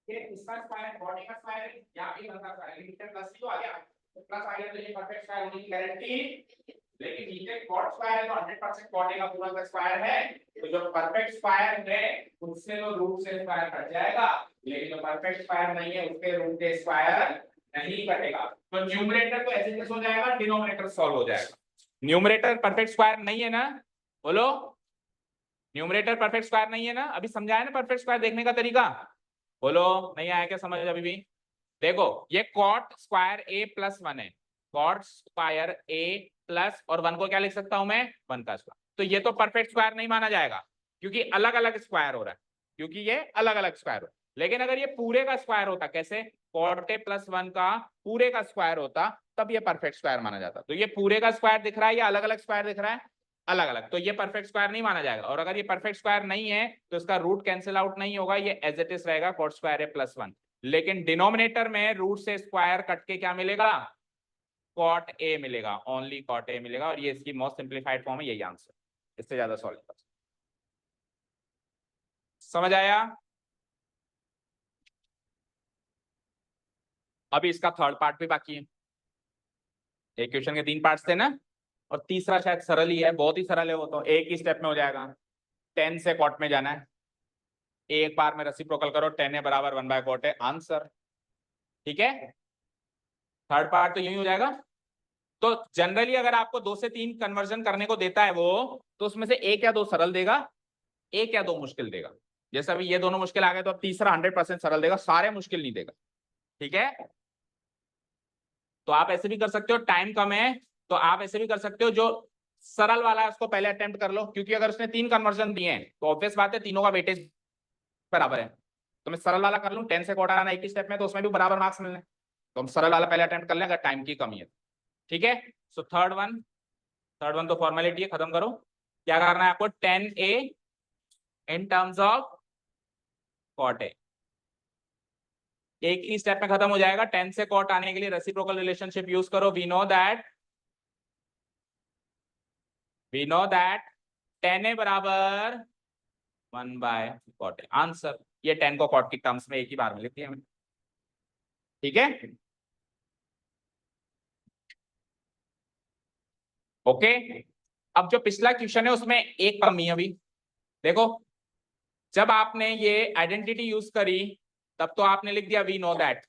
ये इसका स्क्वायर बॉडी का स्क्वायर है या फिर का स्क्वायर, लेकिन प्लस ही तो आ गया, तो प्लस आ गया तो ये परफेक्ट स्क्वायर होने की गारंटी। लेकिन नीचे कॉट स्क्वायर है तो 100% कॉट का पूरा का स्क्वायर है, तो जो परफेक्ट स्क्वायर है उससे तो रूट से स्क्वायर कट जाएगा, लेकिन जो परफेक्ट स्क्वायर नहीं है उसके रूट से स्क्वायर नहीं कटेगा। तो न्यूमरेटर तो ऐसे कैसे हो जाएगा, डिनोमिनेटर सॉल्व हो जाएगा। न्यूमरेटर परफेक्ट स्क्वायर नहीं है ना, बोलो न्यूमरेटर परफेक्ट स्क्वायर नहीं है ना, अभी समझाया ना परफेक्ट स्क्वायर देखने का तरीका, बोलो नहीं आया क्या समझ अभी भी? देखो ये कॉट स्क्वायर ए प्लस 1 है, कॉट स्क्वायर ए प्लस, और 1 को क्या लिख सकता हूं मैं, 1 का स्क्वायर। तो ये तो परफेक्ट स्क्वायर नहीं माना जाएगा क्योंकि अलग अलग स्क्वायर हो रहा है, क्योंकि ये अलग अलग स्क्वायर हो। लेकिन अगर ये पूरे का स्क्वायर होता, कैसे, कॉट ए प्लस 1 का पूरे का स्क्वायर होता, तब ये परफेक्ट स्क्वायर माना जाता। तो ये पूरे का स्क्वायर दिख रहा है या अलग अलग स्क्वायर दिख रहा है, अलग अलग, तो ये परफेक्ट स्क्वायर नहीं माना जाएगा। और अगर ये परफेक्ट स्क्वायर नहीं है तो इसका रूट कैंसिल आउट नहीं होगा, ये एज इट इज रहेगा कॉट स्क्वायर ए प्लस 1। लेकिन डिनोमिनेटर में रूट से स्क्वायर कट के क्या मिलेगा, कॉट ए मिलेगा, ओनली कॉट ए मिलेगा, और ये इसकी मोस्ट सिंप्लीफाइड फॉर्म है, यही आंसर, इससे ज्यादा सॉल्व नहीं कर सकते। समझ आया? अभी इसका थर्ड पार्ट भी बाकी है। एक क्वेश्चन के 3 पार्ट्स थे ना, और तीसरा शायद सरल ही है, बहुत ही सरल है वो, तो एक ही स्टेप में हो जाएगा। 10 से कॉट में जाना है, एक बार में रेसिप्रोकल करो, 10 है बराबर 1/कॉट है, आंसर। ठीक है, थर्ड पार्ट तो यही हो जाएगा। तो जनरली अगर आपको 2 से 3 कन्वर्जन करने को देता है वो, तो उसमें से एक या दो सरल देगा, एक या दो मुश्किल देगा। जैसे अभी ये दोनों मुश्किल आ गए तो अब तीसरा 100% सरल देगा, सारे मुश्किल नहीं देगा। ठीक है, तो आप ऐसे भी कर सकते हो, टाइम कम है तो आप ऐसे भी कर सकते हो, जो सरल वाला है उसको पहले अटेम्प्ट कर लो, क्योंकि अगर उसने 3 कन्वर्जन दिए हैं तो ऑब्वियस बात है तीनों का वेटेज बराबर है। तो मैं सरल वाला कर लूं, 10 से कॉट आना एक ही स्टेप में, तो उसमें भी बराबर मार्क्स मिलने, तो हम सरल वाला पहले अटेम्प्ट कर लें अगर टाइम की कमी है। ठीक है, सो थर्ड वन तो फॉर्मेलिटी है, खत्म करो। क्या करना है आपको, 10A in terms of cot A, एक ही स्टेप में खत्म हो जाएगा। 10 से कॉट आने के लिए रेसिप्रोकल रिलेशनशिप यूज करो। वी नो दैट 10A बराबर 1/कॉट ए, आंसर। ये 10 को कॉट की टर्म्स में एक ही बार में लिख दिया मैंने। ठीक है, ओके। अब जो पिछला क्वेश्चन है उसमें एक कमी है अभी, देखो जब आपने ये आइडेंटिटी यूज करी तब तो आपने लिख दिया वी नो दैट,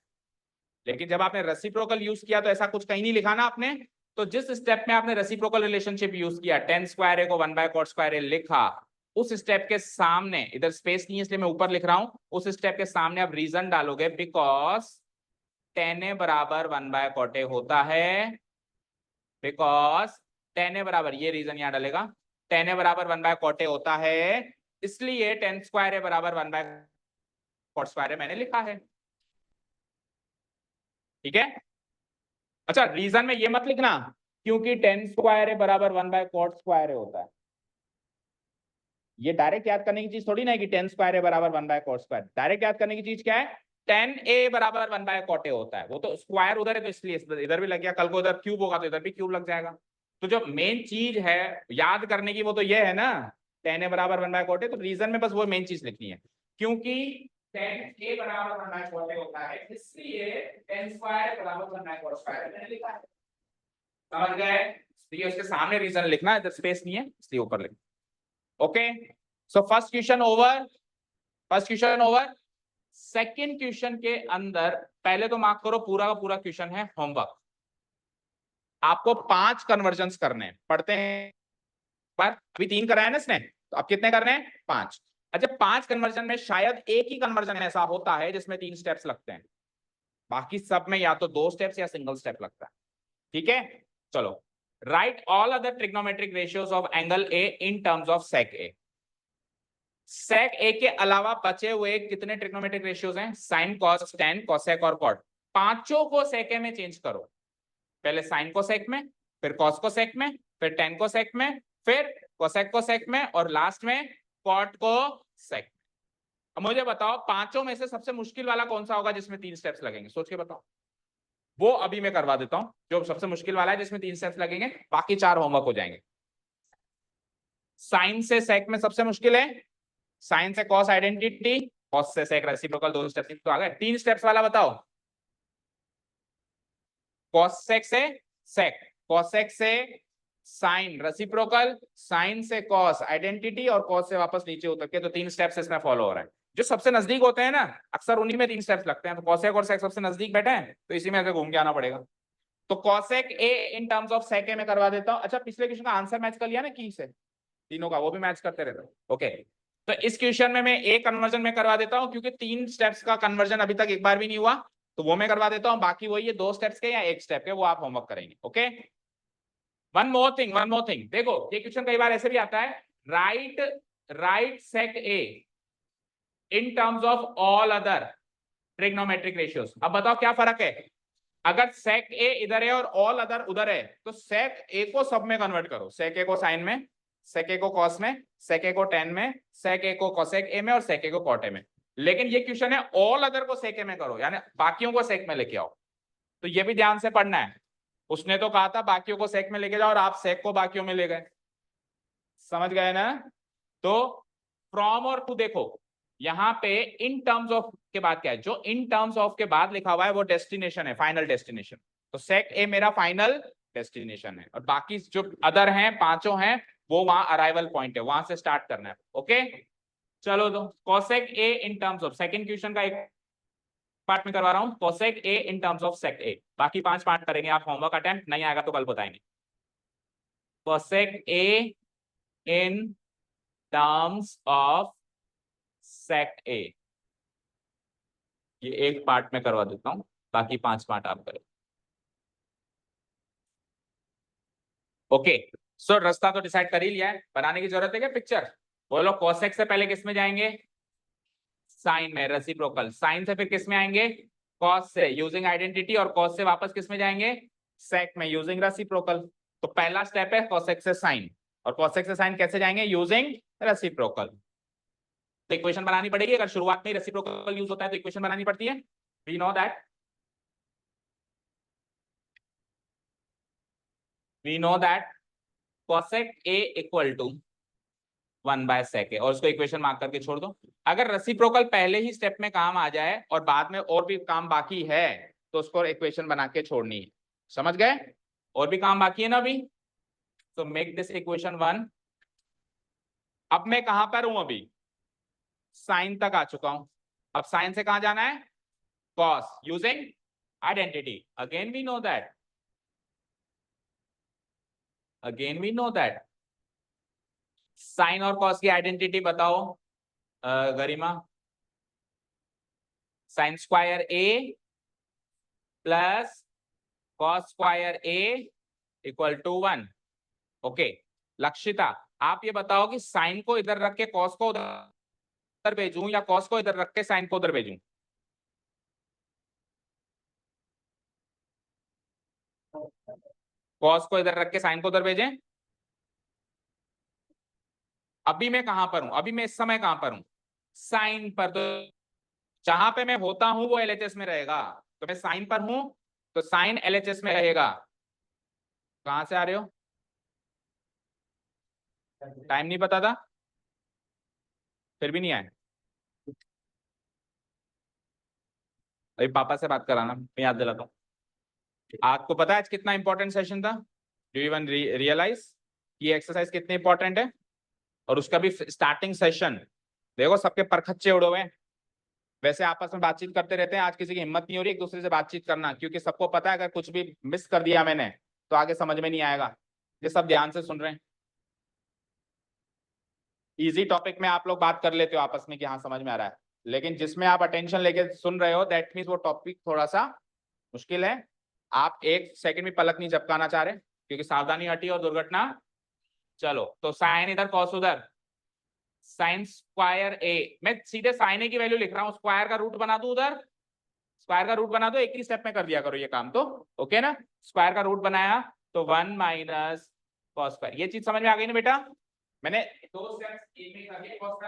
लेकिन जब आपने रेसिप्रोकल यूज किया तो ऐसा कुछ कहीं नहीं लिखा ना आपने। तो जिस स्टेप में आपने रेसिप्रोकल रिलेशनशिप यूज किया, 10 स्क्वायर ए को 1/कॉट स्क्वायर ए लिखा, उस स्टेप के सामने, इधर स्पेस नहीं है इसलिए मैं ऊपर लिख रहा हूं, उस स्टेप के सामने आप रीजन डालोगे, बिकॉज 10A बराबर 1/कॉट ए होता है, बिकॉज 10A बराबर, ये रीजन यहां डालेगा, 10A बराबर 1/कॉट ए होता है, इसलिए 10 स्क्वायर ए बराबर 1/कॉट स्क्वायर ए मैंने लिखा है। ठीक है, अच्छा रीजन में ये मत लिखना क्योंकि 10 स्क्वायर ए बराबर 1/कॉट स्क्वायर ए होता है, ये डायरेक्ट याद करने की चीज थोड़ी ना है कि 10 स्क्वायर ए बराबर 1/कॉट स्क्वायर। डायरेक्ट याद करने की चीज क्या है, 10a बराबर 1/cot a होता है। वो तो स्क्वायर उधर है तो इसलिए इधर भी लग गया, कल को इधर क्यूब होगा तो इधर भी क्यूब लग जाएगा। तो जो मेन चीज है याद करने की वो तो ये है ना, 10a बराबर 1/cot a, तो रीजन में बस वो मेन चीज लिखनी है, क्योंकि 10a बराबर 1/cot a होता है, इसलिए 10 स्क्वायर बराबर 1/cot स्क्वायर मैंने लिखा है। समझ गए? तो ये उसके सामने रीजन लिखना है, इधर स्पेस नहीं है इसलिए ऊपर लिख। Okay, so first question over, first question over. Second question के अंदर पहले तो मार्क करो, पूरा का पूरा क्वेश्चन है होमवर्क। आपको 5 कन्वर्जन्स करने हैं, पढ़ते हैं पर अभी 3 कराया ना इसने, तो अब कितने करने हैं? 5। अच्छा, 5 कन्वर्जन में शायद एक ही कन्वर्जन ऐसा होता है जिसमें 3 स्टेप्स लगते हैं, बाकी सब में या तो 2 स्टेप्स या सिंगल स्टेप लगता है। ठीक है, चलो। Write all other trigonometric ratios of angle A in terms of sec A. Sec A के अलावा बचे हुए कितने ट्रिग्नोमेट्रिक रेशियोज हैं? साइन, कॉस, टेन, कोसेक और कॉट। पांचों को सेक ए में चेंज करो। पहले साइन को सेक में, फिर कॉस को सेक में, फिर टेन को सेक में, फिर कोसेक को सेक में, और लास्ट में कॉट को सेक। अब मुझे बताओ पांचों में से सबसे मुश्किल वाला कौन सा होगा जिसमें 3 स्टेप्स लगेंगे? सोच के बताओ। वो अभी मैं करवा देता हूं, जो सबसे मुश्किल वाला है जिसमें 3 स्टेप्स लगेंगे, बाकी 4 होमवर्क हो जाएंगे। साइन से सेक में सबसे मुश्किल है, साइन से कॉस आइडेंटिटी, कॉस से सेक रेसिप्रोकल, 2 स्टेप्स तो आ गए। 3 स्टेप्स वाला बताओ। कॉसेक से सेक, कॉसेक से साइन रेसिप्रोकल, साइन से कॉस आइडेंटिटी, और कॉस से वापस नीचे उतर के, तो 3 स्टेप्स इसमें फॉलो हो रहा है। जो सबसे नजदीक होते हैं ना, अक्सर उन्हीं में 3 स्टेप्स लगते हैं, तो कॉसेक और सेक सबसे नजदीक बैठे हैं, तो इसी में ऐसे घूम के आना पड़ेगा। तो cosec A in terms of sec A में करवा देता हूं। अच्छा, पिछले क्वेश्चन का आंसर मैच कर लिया ना की से, तीनों का, वो भी मैच करते रहते। ओके, तो इस क्वेश्चन में मैं ए कन्वर्जन में करवा देता हूं, क्योंकि 3 स्टेप्स का कन्वर्जन अभी तक एक बार भी नहीं हुआ, तो वो मैं करवा देता हूं। बाकी वही है 2 स्टेप्स के या 1 स्टेप के, वो आप होमवर्क करेंगे। Okay, one more thing, one more thing. देखो ये क्वेश्चन कई बार ऐसे भी आता है, right sec A in terms of all other trigonometric ratios. अब बताओ क्या फर्क है? अगर सेक ए इधर है और ऑल अदर उधर है, तो सेक ए को सब में कन्वर्ट करो। सेक ए को साइन में, सेक ए को कॉस में, सेक ए को टेन में, सेक ए को कोसेक ए में, और सेक ए को कॉट ए में। लेकिन ये क्वेश्चन है ऑल अदर को सेक ए में करो, यानी बाकियों को सेक में लेके आओ। तो ये भी ध्यान से पढ़ना है। उसने तो कहा था बाकियों को सेक में लेके जाओ, और आप सेक को बाकियों में ले गए। समझ गए ना? तो फ्रॉम और टू देखो, यहां पे इन टर्म्स ऑफ के बाद क्या है? जो इन टर्म्स ऑफ के बाद लिखा हुआ है वो डेस्टिनेशन है, फाइनल डेस्टिनेशन। तो सेक ए मेरा फाइनल डेस्टिनेशन है, और बाकी जो अदर हैं, पांचों हैं, वो वहां अराइवल पॉइंट है, वहां से स्टार्ट करना है। ओके, चलो तो cosec A in terms of, second question का एक पार्ट में करवा रहा हूं, cosec A in terms of sec A. बाकी 5 पार्ट करेंगे आप होमवर्क, अटेम्प्ट नहीं आएगा तो कल बताएंगे। Cosec A in terms of sec A, ये एक पार्ट में करवा देता हूं, बाकी 5 पार्ट आप करें। ओके, सो रास्ता तो डिसाइड कर ही लिया है, बनाने की जरूरत है क्या पिक्चर? बोलो, कोसेक से पहले किस में जाएंगे? साइन में, रेसिप्रोकल। साइन से फिर किस में आएंगे? कॉस से, यूजिंग आइडेंटिटी, और कॉस से वापस किस में जाएंगे? सेक में, यूजिंग रेसिप्रोकल। तो पहला स्टेप है कोसेक से साइन, और कोसेक से साइन कैसे जाएंगे? Using reciprocal. तो इक्वेशन बनानी पड़ेगी, अगर शुरुआत में रेसिप्रोकल यूज होता है तो इक्वेशन बनानी पड़ती है। We know that, we know that cosec A equal to 1/sec, और उसको इक्वेशन मार्क करके छोड़ दो। अगर रेसिप्रोकल पहले ही स्टेप में काम आ जाए और बाद में और भी काम बाकी है, तो उसको इक्वेशन बना के छोड़नी है। समझ गए? और भी काम बाकी है ना अभी, तो मेक दिस इक्वेशन 1। अब मैं कहां पर हूं? अभी साइन तक आ चुका हूं। अब साइन से कहां जाना है? Cos, using identity. Again we know that, again we know that sine और कॉस की आइडेंटिटी बताओ Garima. Sine square A plus cos square A equal to 1। Okay, Lakshita आप ये बताओ कि साइन को इधर रख के कॉस को उधर भेजूं, या कॉस को इधर रख के साइन को उधर भेजूं? कॉस को इधर रख के साइन को उधर भेजें। अभी मैं कहां पर हूं? अभी मैं इस समय कहां पर हूं? साइन पर। तो जहां पे मैं होता हूं वो एलएचएस में रहेगा, तो मैं साइन पर हूं तो साइन एलएचएस में रहेगा। कहां से आ रहे हो? टाइम नहीं पता था, फिर भी नहीं आए? अभी पापा से बात कराना, मैं याद दिलाता हूँ। आपको पता है आज कितना इंपॉर्टेंट सेशन था? डू यू इवन रियलाइज ये एक्सरसाइज कितनी इंपॉर्टेंट है? और उसका भी स्टार्टिंग सेशन देखो, सबके परखच्चे उड़े हुए हैं। वैसे आपस में बातचीत करते रहते हैं, आज किसी की हिम्मत नहीं हो रही एक दूसरे से बातचीत करना, क्योंकि सबको पता है अगर कुछ भी मिस कर दिया मैंने तो आगे समझ में नहीं आएगा। ये सब ध्यान से सुन रहे हैं। इजी टॉपिक में आप लोग बात कर लेते हो आपस में कि हाँ समझ में आ रहा है, लेकिन जिसमें आप अटेंशन लेके सुन रहे हो दैट मीन्स वो टॉपिक थोड़ा सा मुश्किल है। आप एक सेकंड भी पलक नहीं झपकाना चाह रहे, क्योंकि सावधानी हटी और दुर्घटना। चलो तो साइन इधर कॉस उधर, साइन स्क्वायर ए, मैं सीधे साइन ए की वैल्यू लिख रहा हूँ, स्क्वायर का रूट बना दूं उधर, स्क्वायर का रूट बना दो, एक ही स्टेप में कर दिया करो ये काम तो। ओके ना, स्क्वायर का रूट बनाया तो 1 माइनस कॉस स्क्वायर, ये चीज समझ में आ गई ना बेटा? मैंने दो स्टेप्स एक में कर दिए, कॉस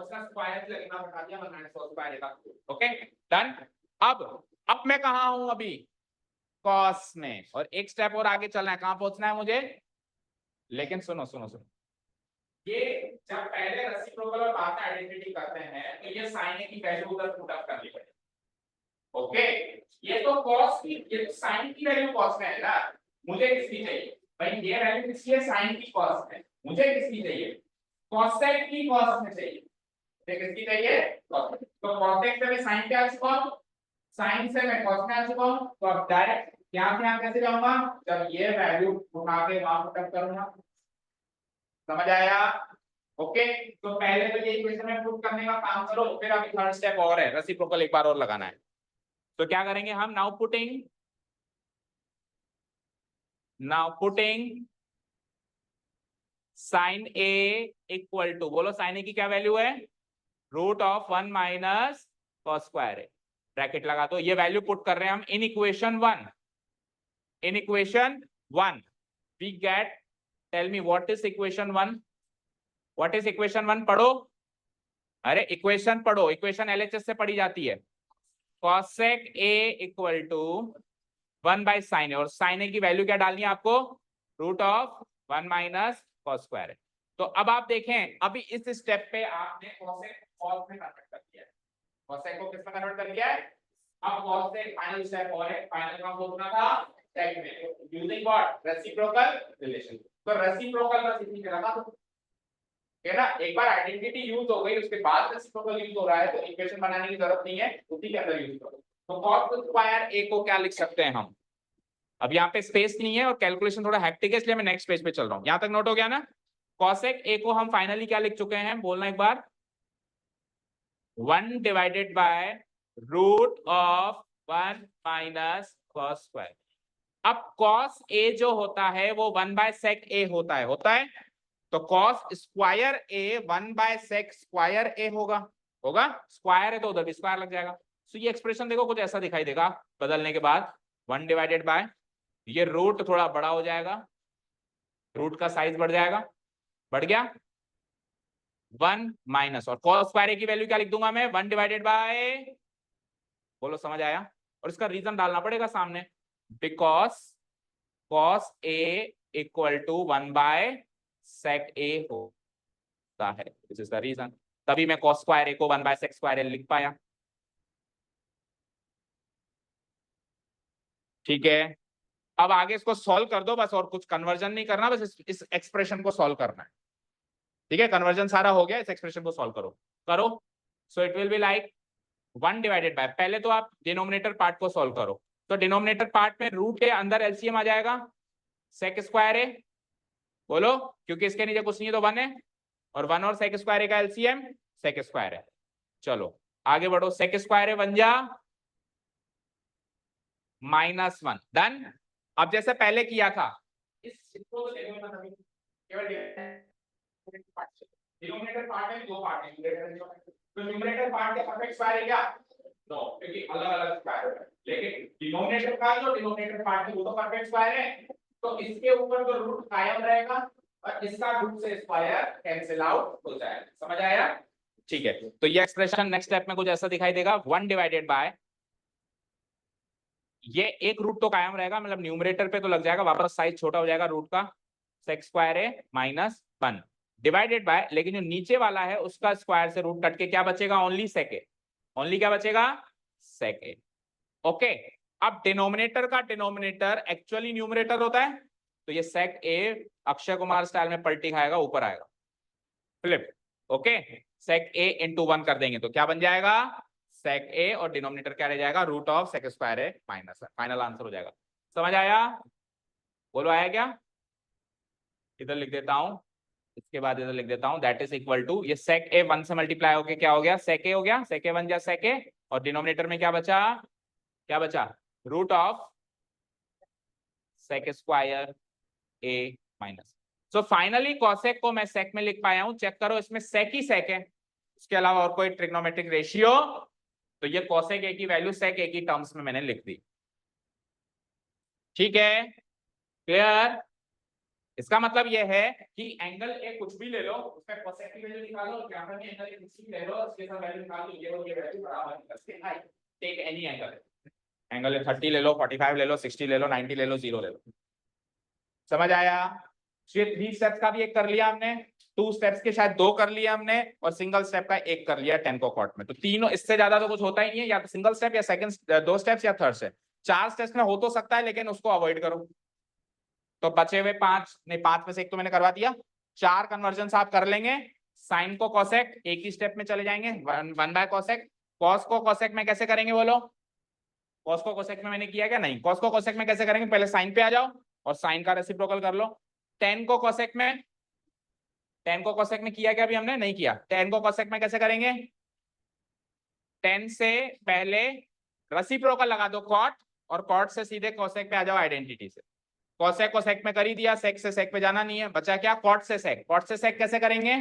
का स्क्वायर लगना बता दिया, माइनस कॉस स्क्वायर का। Okay done. अब मैं कहां हूं अभी? कॉस में, और एक स्टेप और आगे चलना है, कहां पहुंचना है मुझे? लेकिन सुनो सुनो सुनो, ये जब पहले रेसिप्रोकल और बाद में आइडेंटिटी करते हैं तो ये साइन ए की वैल्यू उधर पुट अप करनी पड़ेगी। ओके, ये तो कॉस की, ये तो साइन की वैल्यू कॉस में है ना, मुझे किसकी चाहिए भाई? ये वैल्यू किसकी है? साइन की कॉस में। मुझे किसकी चाहिए? कॉसेक की कॉस में चाहिए। ये किसकी चाहिए? कॉस। तो कॉसेक से मैं साइन पे आ चुका हूं, साइन से मैं कॉस में आ चुका हूं, तो अब डायरेक्ट यहां से यहां कैसे जाऊंगा? जब ये वैल्यू उठा के वहां पुट अप करूंगा। समझ आया? ओके, तो पहले तो ये इक्वेशन में पुट करने का काम करो, फिर अभी थर्ड स्टेप और है, रेसिप्रोकल एक बार और लगाना है। तो क्या करेंगे हम? Now putting sine A equal to, बोलो साइन ए की क्या वैल्यू है? Root of 1 minus cos square है, ब्रैकेट लगा दो। ये वैल्यू पुट कर रहे हैं हम in equation 1। In equation 1 we get, tell me what is equation 1? What is equation 1? पढ़ो, अरे इक्वेशन पढ़ो, इक्वेशन एलएचएस से पढ़ी जाती है। cosec a equal to 1 by sine A, और साइन ए की वैल्यू क्या डालनी है आपको? Root of 1 minus cos square है। तो अब आप देखें, अभी इस स्टेप पे आपने cosec को cos में कन्वर्ट कर दिया है, cosec को किस में कन्वर्ट कर दिया है? अब cosec फाइनल स्टेप और है, फाइनल काम होना था सेक में, यूजिंग व्हाट? Reciprocal relation. तो रेसिप्रोकल बस इतनी जगह था, है ना? एक बार आइडेंटिटी यूज हो गई उसके बाद रेसिप्रोकल यूज हो रहा है, तो इक्वेशन बनाने की जरूरत नहीं है, उसी के अंदर यूज करो। तो cos स्क्वायर a को क्या लिख सकते हैं हम? अब यहाँ पे स्पेस नहीं है और कैलकुलेशन थोड़ा हेक्टिक है, इसलिए मैं नेक्स्ट पेज पे चल रहा हूँ। यहाँ तक नोट हो गया ना? cosec a को हम फाइनली क्या लिख चुके हैं, बोलना एक बार? 1 divided by root of 1 minus cos square. अब cos a जो होता है वो 1 बाय sec a होता है, तो cos square a 1 by sec square a होगा स्क्वायर है तो उधर भी स्क्वायर लग जाएगा। तो ये एक्सप्रेशन देखो कुछ ऐसा दिखाई देगा बदलने के बाद, 1 डिवाइडेड बाय, ये रूट थोड़ा बड़ा हो जाएगा, रूट का साइज बढ़ जाएगा, बढ़ गया 1 माइनस, और cos स्क्वायर a की वैल्यू क्या लिख दूंगा मैं? 1 डिवाइडेड बाय, बोलो समझ आया? और इसका रीजन डालना पड़ेगा सामने, because cos a equal to 1 by sec a होता है, दिस इज द रीजन। तभी मैं cos स्क्वायर a को 1 बाय sec स्क्वायर a लिख पाया। ठीक है, अब आगे इसको सॉल्व कर दो बस, और कुछ कन्वर्जन नहीं करना, बस इस एक्सप्रेशन को सॉल्व करना है। ठीक है, कन्वर्जन सारा हो गया, इस एक्सप्रेशन को सॉल्व करो। So it will be like 1 divided bye, पहले तो आप डिनोमिनेटर पार्ट को सॉल्व करो, तो डिनोमिनेटर पार्ट में रूट के अंदर एलसीएम आ जाएगा, सेक स्क्वायर ए, बोलो, क्योंकि इसके नीचे कुछ नहीं है तो 1 है, और 1 और सेक स्क्वायर ए का एलसीएम सेक स्क्वायर है। चलो आगे बढ़ो, सेक स्क्वायर ए बन जा -1, डन। अब जैसे पहले किया था, इसको केवल डिनोमिनेटर पार्ट में दो पार्ट है, तो न्यूमरेटर पार्ट का परफेक्ट स्क्वायर है क्या? नो, क्योंकि अलग-अलग स्क्वायर है, लेकिन डिनोमिनेटर का जो डिनोमिनेटर पार्ट है वो तो परफेक्ट स्क्वायर है, तो इसके ऊपर तो रूट कायम रहेगा और इसका रूट से स्क्वायर कैंसिल आउट हो जाएगा। समझ आया? ठीक है, तो ये एक्सप्रेशन नेक्स्ट स्टेप में कुछ ऐसा दिखाई देगा, 1 डिवाइडेड बाय, ये एक रूट तो कायम रहेगा, मतलब न्यूमरेटर पे तो लग जाएगा, वापस साइज छोटा हो जाएगा रूट का, sec square A minus 1 divided by, लेकिन जो नीचे वाला है उसका स्क्वायर से रूट कट के क्या बचेगा, ओनली सेक ए, ओनली क्या बचेगा, सेक ए। ओके, अब डिनोमिनेटर का डिनोमिनेटर एक्चुअली न्यूमरेटर होता है, तो ये सेक ए अक्षय कुमार स्टाइल में पलटी खाएगा, ऊपर आएगा फ्लिप। ओके, सेक ए इंटू 1 कर देंगे तो क्या बन जाएगा, सेक ए, और डिनोमिनेटर क्या रह जाएगा, root of sec square A minus, final answer हो जाएगा। समझ आया, बोलो आया क्या, इधर लिख देता हूं, इसके बाद इधर लिख देता हूं, दैट इज इक्वल टू, ये सेक ए 1 से मल्टीप्लाई होके क्या हो गया, सेक ए हो गया, सेक ए 1 जा सेक ए, और डिनोमिनेटर में क्या बचा, क्या बचा, root of sec square A minus. So finally cosec को मैं सेक में लिख पाया हूं, चेक करो इसमें सेक ही सेक है, इसके अलावा और कोई ट्रिग्नोमेट्रिक रेशियो, तो ये कॉसेक ए की वैल्यू सेक ए की टर्म्स में मैंने लिख दी। ठीक है, क्लियर, इसका मतलब ये है कि एंगल ए कुछ भी ले लो, उसमें कॉसेक की वैल्यू निकालो, यहां पर भी एंगल ए कुछ भी ले लो, उसके साथ वैल्यू निकाल दो, ये और ये वैल्यू बराबर है, टेक एनी एंगल, एंगल 30 ले लो, 45 ले लो, 60 ले लो, 90 ले लो, 0 ले लो। समझ आया, ये 3 स्टेप्स का भी एक कर लिया हमने, 2 स्टेप्स के शायद 2 कर लिया हमने, और सिंगल स्टेप का एक कर लिया 10 को कॉट में, तो तीनों, इससे ज्यादा तो कुछ होता ही नहीं है, या तो सिंगल स्टेप या सेकंड 2 स्टेप्स या थर्ड स्टेप, 4 स्टेप्स में हो तो सकता है, लेकिन उसको अवॉइड करो। तो बचे हुए 5, नहीं 5 में से एक तो मैंने करवा दिया, 4 कन्वर्जन आप कर लेंगे, साइन को कॉसेक एक ही स्टेप में चले जाएंगे, 1 बाय कॉसेक, कॉस को कॉसेक में कैसे करेंगे बोलो, कॉस को कोसेक में मैंने किया क्या, नहीं, कॉस को कोसेक में कैसे करेंगे, पहले साइन पे आ जाओ और साइन का रेसिप्रोकल कर लो, टेन को कोसेक में, टेन को कोसेक में किया क्या अभी हमने, नहीं किया, टेन को कोसेक में कैसे करेंगे, टेन से पहले रेसिप्रोकल लगा दो कॉट, और कॉट से सीधे कोसेक पे आ जाओ आइडेंटिटी से, कोसेक कोसेक में कर ही दिया, सेक से सेक पे जाना नहीं है, बचा क्या, कॉट से सेक, कॉट से सेक कैसे करेंगे,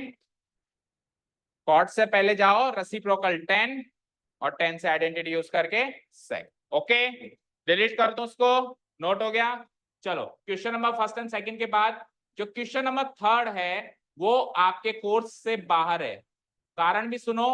कॉट से पहले जाओ रेसिप्रोकल 10, और 10 से आइडेंटिटी यूज करके सेक। ओके, डिलीट कर दो उसको, नोट हो गया। चलो question number first and second के बाद जो क्वेश्चन नंबर थर्ड है वो आपके कोर्स से बाहर है, कारण भी सुनो,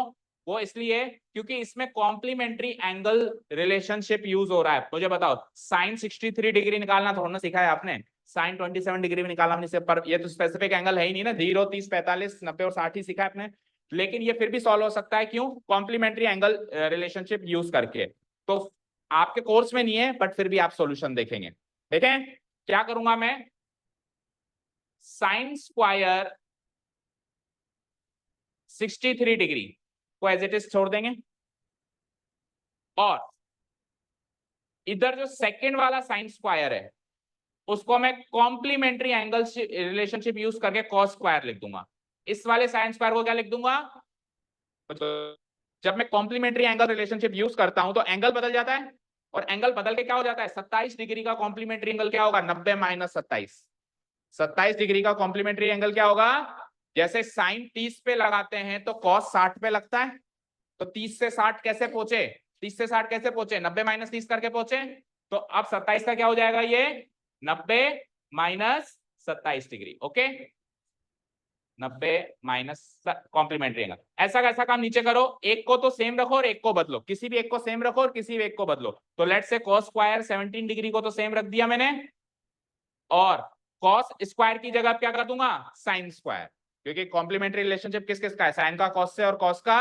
वो इसलिए क्योंकि इसमें कॉम्प्लीमेंट्री एंगल रिलेशनशिप यूज हो रहा है। मुझे बताओ, साइन 63 डिग्री निकालना थोड़ा ना सिखाया आपने, साइन 27 डिग्री में निकालना नहीं, पर ये तो स्पेसिफिक एंगल है ही नहीं ना, 0, 30, 45, 90 और 60 ही सीखा है आपने, लेकिन ये फिर भी सॉल्व हो सकता है, क्यों, कॉम्प्लीमेंट्री एंगल रिलेशनशिप यूज करके। तो आपके कोर्स में नहीं है, बट फिर भी आप सॉल्यूशन देखेंगे, ठीक है। क्या करूंगा मैं, साइन स्क्वायर 63 डिग्री को एज इट इज छोड़ देंगे, और इधर जो सेकंड वाला साइन स्क्वायर है उसको मैं कॉम्प्लीमेंट्री एंगल रिलेशनशिप यूज करके कॉस स्क्वायर लिख दूंगा। इस वाले साइन स्क्वायर को क्या लिख दूंगा, तो जब मैं कॉम्प्लीमेंट्री एंगल रिलेशनशिप यूज करता हूं तो एंगल बदल जाता है, और एंगल बदल के क्या हो जाता है, 27 डिग्री का कॉम्प्लीमेंट्री एंगल क्या होगा, 90 माइनस 27, 27 डिग्री का कॉम्प्लीमेंट्री एंगल क्या होगा, जैसे साइन 30 पे लगाते हैं तो कॉस 60 पे लगता है, तो 30 से 60 कैसे पहुंचे, 30 से 60 कैसे पहुंचे, 90 माइनस 30 करके पहुंचे, तो अब 27 का क्या हो जाएगा, ये 90 minus 27 degree. Okay, 90 minus complementary angle, ऐसा कैसा काम नीचे करो, एक को तो सेम रखो और एक को बदलो, किसी भी एक को सेम रखो और किसी भी एक को बदलो। तो लेट से कॉस स्क्वायर 17 डिग्री को तो सेम रख दिया मैंने, और कॉस स्क्वायर की जगह क्या कर दूंगा, साइन स्क्वायर, क्योंकि कॉम्प्लीमेंट्री रिलेशनशिप किस किस का है, साइन का कॉस से और कॉस का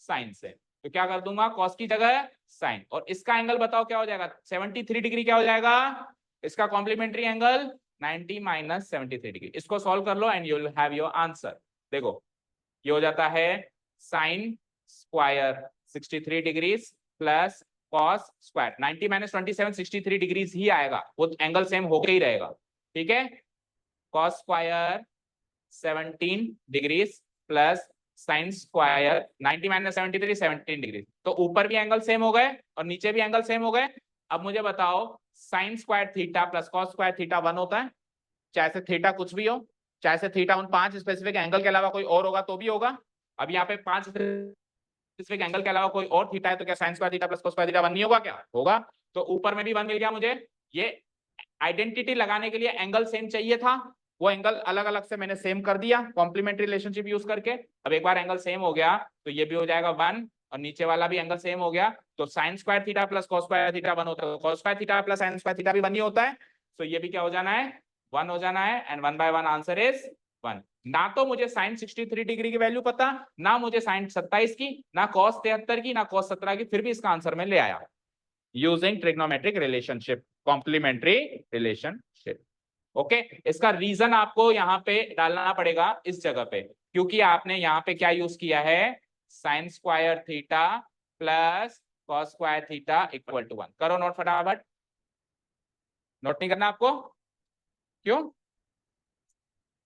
साइन से, तो क्या कर दूंगा, कॉस की जगह साइन, और इसका एंगल बताओ क्या हो जाएगा, 73 डिग्री क्या हो जाएगा, इसका कॉम्प्लीमेंट्री एंगल 90 माइनस 73 डिग्री। इसको सॉल्व कर लो and you will have your answer. देखो ये हो जाता है sine square 63 degree plus cos square 90 minus 27 63 degree ही आएगा, वो एंगल सेम होके ही रहेगा, ठीक है। Cos square 17 degree plus sine square 90 minus 73 17 degree, तो ऊपर भी एंगल सेम हो गए और नीचे भी एंगल सेम हो गए। अब मुझे बताओ, sign square theta plus cos square theta 1 होता है, चाहे से थीटा कुछ भी हो, चाहे से थीटा उन 5 स्पेसिफिक एंगल के अलावा कोई और होगा तो भी होगा। अब यहाँ पे 5 स्पेसिफिक एंगल के अलावा कोई और थीटा है, तो क्या sign square theta plus cos square theta 1 नहीं होगा, क्या होगा। तो ऊपर में भी 1 मिल गया मुझे, ये आइडेंटिटी लगाने के लिए एंगल सेम चाहिए था, वो एंगल अलग अलग से मैंने सेम कर दिया कॉम्प्लीमेंट्री रिलेशनशिप यूज करके। अब एक बार एंगल सेम हो गया तो ये भी हो जाएगा 1 और नीचे वाला भी एंगल सेम हो गया, तो sign square theta plus cos square theta 1 होता है, cos square theta plus sine square theta भी 1 ही होता है। तो ये भी क्या हो जाना है, 1 हो जाना है, एंड 1/1 आंसर इज 1। ना तो मुझे साइन 63 डिग्री की वैल्यू पता, ना मुझे साइन 27 की, ना कॉस 73 की, ना कॉस 17 की, फिर भी इसका आंसर मैं ले आया using trigonometric relationship, complementary relationship. Okay, इसका रीजन आपको यहाँ पे डालना पड़ेगा इस जगह पे, क्योंकि आपने यहाँ पे क्या यूज किया है, sine square theta plus cos square theta equal to 1। करो नोट फटाफट, नोट नहीं करना आपको, क्यों,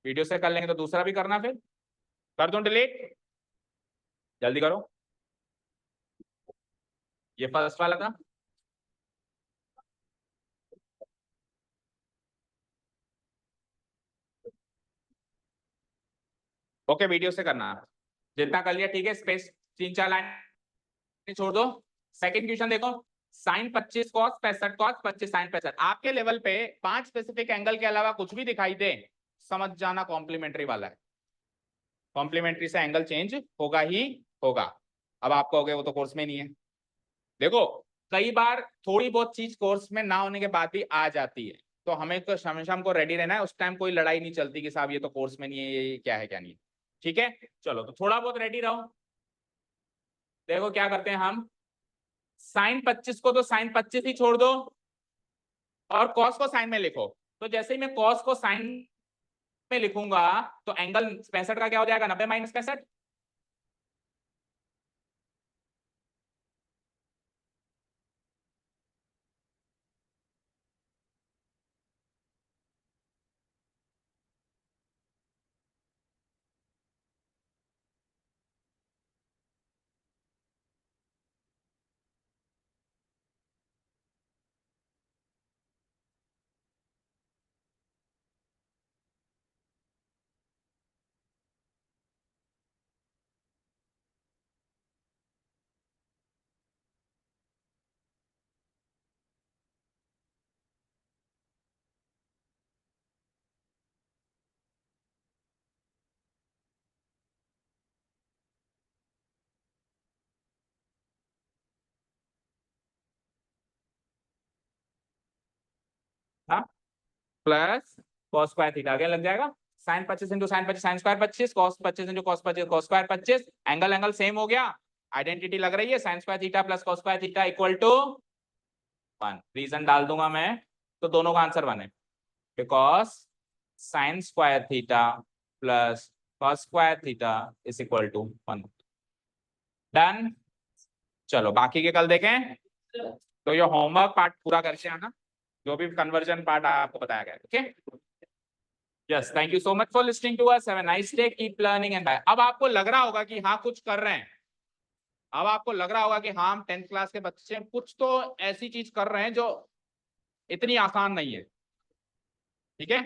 वीडियो से कर लेंगे तो दूसरा भी करना, फिर कर दो डिलीट, जल्दी करो। ये फर्स्ट वाला था, ओके वीडियो से करना, जितना कर लिया ठीक है, स्पेस 3-4 लाइन छोड़ दो। सेकंड क्वेश्चन देखो, साइन 25 कॉस 65 कॉस 25 साइन 65। आपके लेवल पे 5 स्पेसिफिक एंगल के अलावा कुछ भी दिखाई दे, समझ जाना कॉम्प्लीमेंट्री वाला है, कॉम्प्लीमेंट्री से एंगल चेंज होगा ही होगा। अब आप कहोगे वो तो कोर्स में नहीं है, देखो कई बार थोड़ी बहुत चीज कोर्स में ना होने के बाद भी आ जाती है, तो हमें तो हमेशा हमको रेडी रहना है, उस टाइम कोई लड़ाई नहीं चलती कि साहब ये तो कोर्स में नहीं है, ये क्या है क्या नहीं है, ठीक है। चलो तो थोड़ा बहुत रेडी रहो। देखो क्या करते हैं हम, साइन 25 को तो साइन 25 ही छोड़ दो और कॉस को साइन में लिखो, तो जैसे ही मैं कॉस को साइन में लिखूंगा तो एंगल 65 का क्या हो जाएगा, 90 माइनस 65। हाँ, प्लस कॉस स्क्वायर थीटा आगे लग जाएगा, sine 25 into sine 25 sine square 25, cos 25 into cos 25 cos square 25, angle angle same हो गया, आइडेंटिटी लग रही है, sine square theta plus cos square theta equal to 1। Reason डाल दूंगा मैं, तो दोनों का आंसर 1 है, because sine square theta plus cos square theta is equal to 1। Done, चलो बाकी के कल देखें, तो ये होमवर्क पार्ट पूरा करके आना, जो भी कन्वर्जन पार्ट आपको बताया गया, okay. Yes, thank you so much for listening to us, have a nice day, keep learning and bye. अब आपको लग रहा होगा कि हाँ कुछ कर रहे हैं, अब आपको लग रहा होगा कि हाँ हम 10th क्लास के बच्चे कुछ तो ऐसी चीज कर रहे हैं जो इतनी आसान नहीं है, ठीक है।